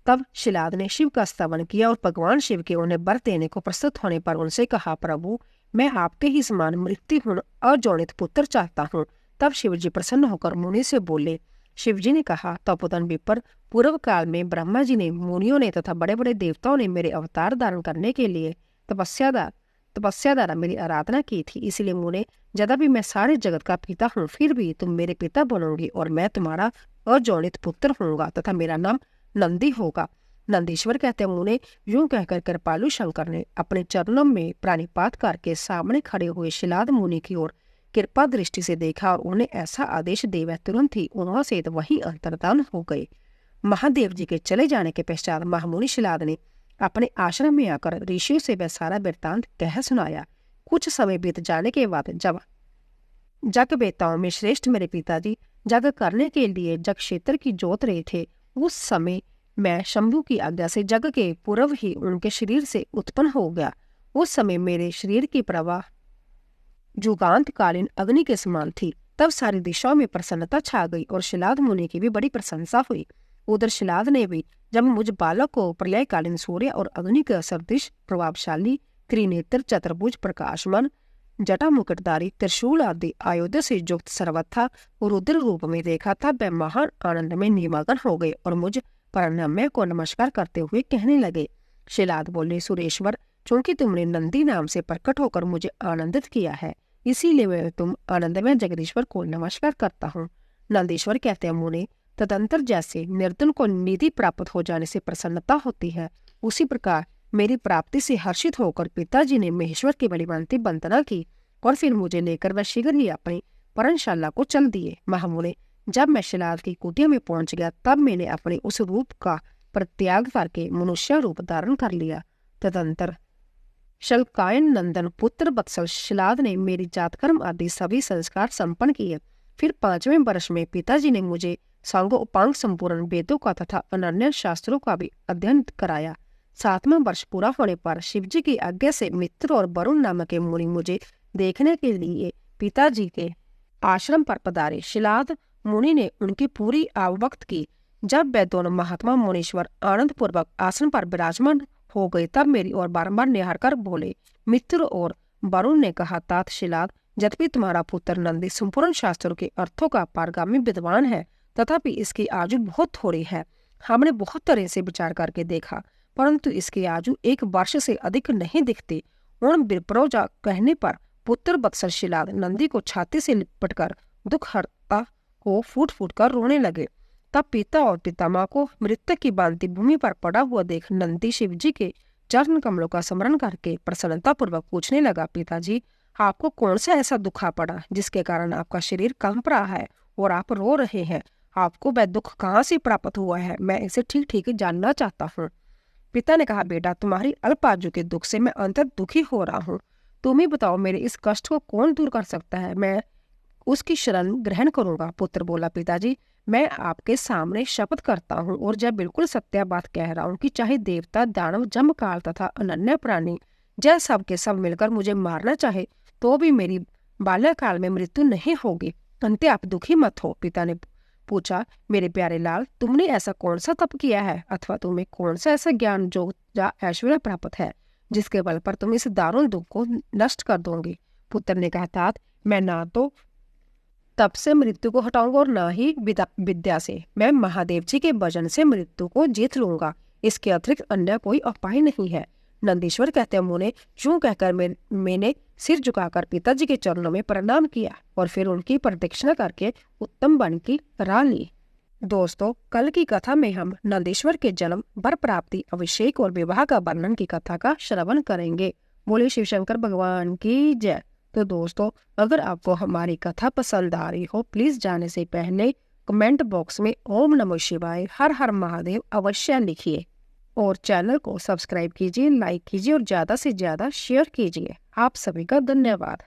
तब शिलाद ने शिव का स्तवन किया और भगवान शिव के उन्हें वर देने को प्रस्तुत होने पर उनसे कहा, प्रभु मैं आपके ही समान मृत्युहीन अजोनित पुत्र चाहता हूँ। तब शिव जी प्रसन्न होकर मुनि से बोले। शिव जी ने कहा, तपोधन विपर, पूर्व काल में ब्रह्मा जी ने, मुनियों ने तथा बड़े बड़े देवताओं ने मेरे अवतार धारण करने के लिए तपस्या द्वारा मेरी आराधना की थी। इसलिए मुने, यद्यपि मैं सारे जगत का पिता हूँ फिर भी तुम मेरे पिता बनोगे और मैं तुम्हारा अजोनित पुत्र होऊंगा तथा मेरा नाम नंदी होगा। नंदीश्वर कहते हैं, मुने यूं कहकर कृपालु शंकर ने अपने चरणों में प्राणिपात करके सामने खड़े हुए शिलाद मुनि की ओर कृपा दृष्टि से देखा और उन्हें ऐसा आदेश दे वह तुरंत ही उन्हों से वही अंतर्धान हो गए। महादेव जी के चले जाने के पश्चात महामुनि शिलाद ने अपने आश्रम में आकर ऋषियों से वह सारा वृत्तांत कह सुनाया। कुछ समय बीत जाने के बाद जब जग वेताओं में श्रेष्ठ मेरे पिताजी जग करने के लिए जग क्षेत्र की जोत रहे थे, उस समय मैं शंभु की आज्ञा से जग के पूर्व ही उनके शरीर से उत्पन्न हो गया। उस समय मेरे शरीर की प्रवाह जुगांत कालीन अग्नि के समान थी। तब सारी दिशाओं में प्रसन्नता छा गई और शिलाद मुनि की भी बड़ी प्रशंसा हुई। उधर शिलाद ने भी जब मुझ बालक को प्रलयकालीन सूर्य और अग्नि के सदृश प्रभावशाली त्रिनेत्र चतुर्भुज प्रकाशमान जटा मुकुटधारी त्रिशूल आदि आयुध से युक्त सर्वथा रुद्र रूप में देखा था, वह महान आनंद में निमग्न हो गए और मुझ परनाम्य को नमस्कार करते हुए कहने लगे। शिलाद बोले, सुरेश्वर, चूंकि तुमने नंदी नाम से प्रकट होकर मुझे आनंदित किया है, इसीलिए मैं तुम आनंदमय जगदीश्वर को नमस्कार करता हूँ। नंदीश्वर कहते हैं, मुने, तदंतर जैसे निर्धन को निधि प्राप्त हो जाने से प्रसन्नता होती है, उसी प्रकार मेरी प्राप्ति से हर्षित होकर पिताजी ने महेश्वर की बड़ी भांति वंदना की और फिर मुझे लेकर वह शीघ्र ही अपनी पर्णशाला को चल दिए। महामुने, जब मैं शिलाद की कुटिया में पहुंच गया तब मैंने अपने उस रूप का परित्याग करके मनुष्य रूप धारण कर लिया। तदंतर शल्कायन नंदन पुत्र वत्सल शिलाद ने मेरी जातकर्म आदि सभी संस्कार संपन्न किए। फिर 5वें वर्ष में पिताजी ने मुझे सांगो उपांग संपूर्ण वेदों का तथा अनन्य शास्त्रों का भी अध्ययन कराया। 7वां वर्ष पूरा होने पर शिवजी की आज्ञा से मित्र और वरुण नामक मुनि मुझे देखने के लिए पिताजी के आश्रम पर पधारे। शिलाद मुनि ने उनकी पूरी आवभक्त की। जब वे दोनों महात्मा मुनीश्वर आनंद पूर्वक आसन पर विराजमान हो गए तब मेरी ओर बारंबार निहार कर बोले। मित्र और वरुण ने कहा, तात शिलाद, यद्यपि तुम्हारा पुत्र नंदी संपूर्ण शास्त्रों के अर्थों का पारगामी विद्वान है, तथापि इसकी आयु बहुत थोड़ी है। हमने बहुत तरह से विचार करके देखा, परंतु इसकी आयु 1 वर्ष से अधिक नहीं दिखती। उन विप्रोजा कहने पर पुत्र वत्सल शिलाद नंदी को छाती से लिपटकर दुख हर्ता को फूट फूट कर रोने लगे। तब पिता और पितामह को मृत्यु की भांति भूमि पर पड़ा हुआ देख नंदी शिवजी के चरण कमलों का स्मरण करके प्रसन्नता पूर्वक पूछने लगा, पिताजी, आपको कौन सा ऐसा दुखा पड़ा जिसके कारण आपका शरीर कंप रहा है और आप रो रहे हैं? आपको वह दुख कहाँ से प्राप्त हुआ है? मैं इसे ठीक ठीक जानना चाहता हूँ। पिता ने कहा, बेटा, तुम्हारी अल्प आयु के दुख से मैं अंतर दुखी हो रहा हूँ। तुम ही बताओ, मेरे इस कष्ट को कौन दूर कर सकता है? मैं उसकी शरण ग्रहण करूंगा। पुत्र बोला, पिताजी, मैं आपके सामने शपथ करता हूँ और जब बिल्कुल सत्य बात कह रहा हूँ कि चाहे देवता, दानव, जमकाल तथा अनन्य प्राणी जय सब के सब मिलकर मुझे मारना चाहे तो भी मेरी बाल्यकाल में मृत्यु नहीं होगी। अंते आप दुखी मत हो। पिता ने पूछा, मेरे प्यारे लाल, तुमने ऐसा कौन सा तप किया है अथवा तुम्हें कौन सा ऐसा ज्ञान जो या ऐश्वर्य प्राप्त है जिसके बल पर तुम इस दारुण दुख को नष्ट कर दोगे? पुत्र ने कहा, तात, मैं ना तो तप से मृत्यु को हटाऊंगा और ना ही विद्या से। मैं महादेव जी के भजन से मृत्यु को जीत लूंगा। इसके अतिरिक्त अन्य कोई उपाय नहीं है। नंदीश्वर कहते हैं, मुने, यूं कहकर मैंने सिर झुकाकर पिताजी के चरणों में प्रणाम किया और फिर उनकी प्रदक्षिणा करके उत्तम वन की राह ली। दोस्तों, कल की कथा में हम नंदीश्वर के जन्म, वर प्राप्ति, अभिषेक और विवाह का वर्णन की कथा का श्रवण करेंगे। बोले शिव शंकर भगवान की जय। तो दोस्तों, अगर आपको हमारी कथा पसंद आ रही हो, प्लीज जाने से पहले कमेंट बॉक्स में ओम नमः शिवाय, हर हर महादेव अवश्य लिखिए और चैनल को सब्सक्राइब कीजिए, लाइक कीजिए और ज्यादा से ज्यादा शेयर कीजिए। आप सभी का धन्यवाद।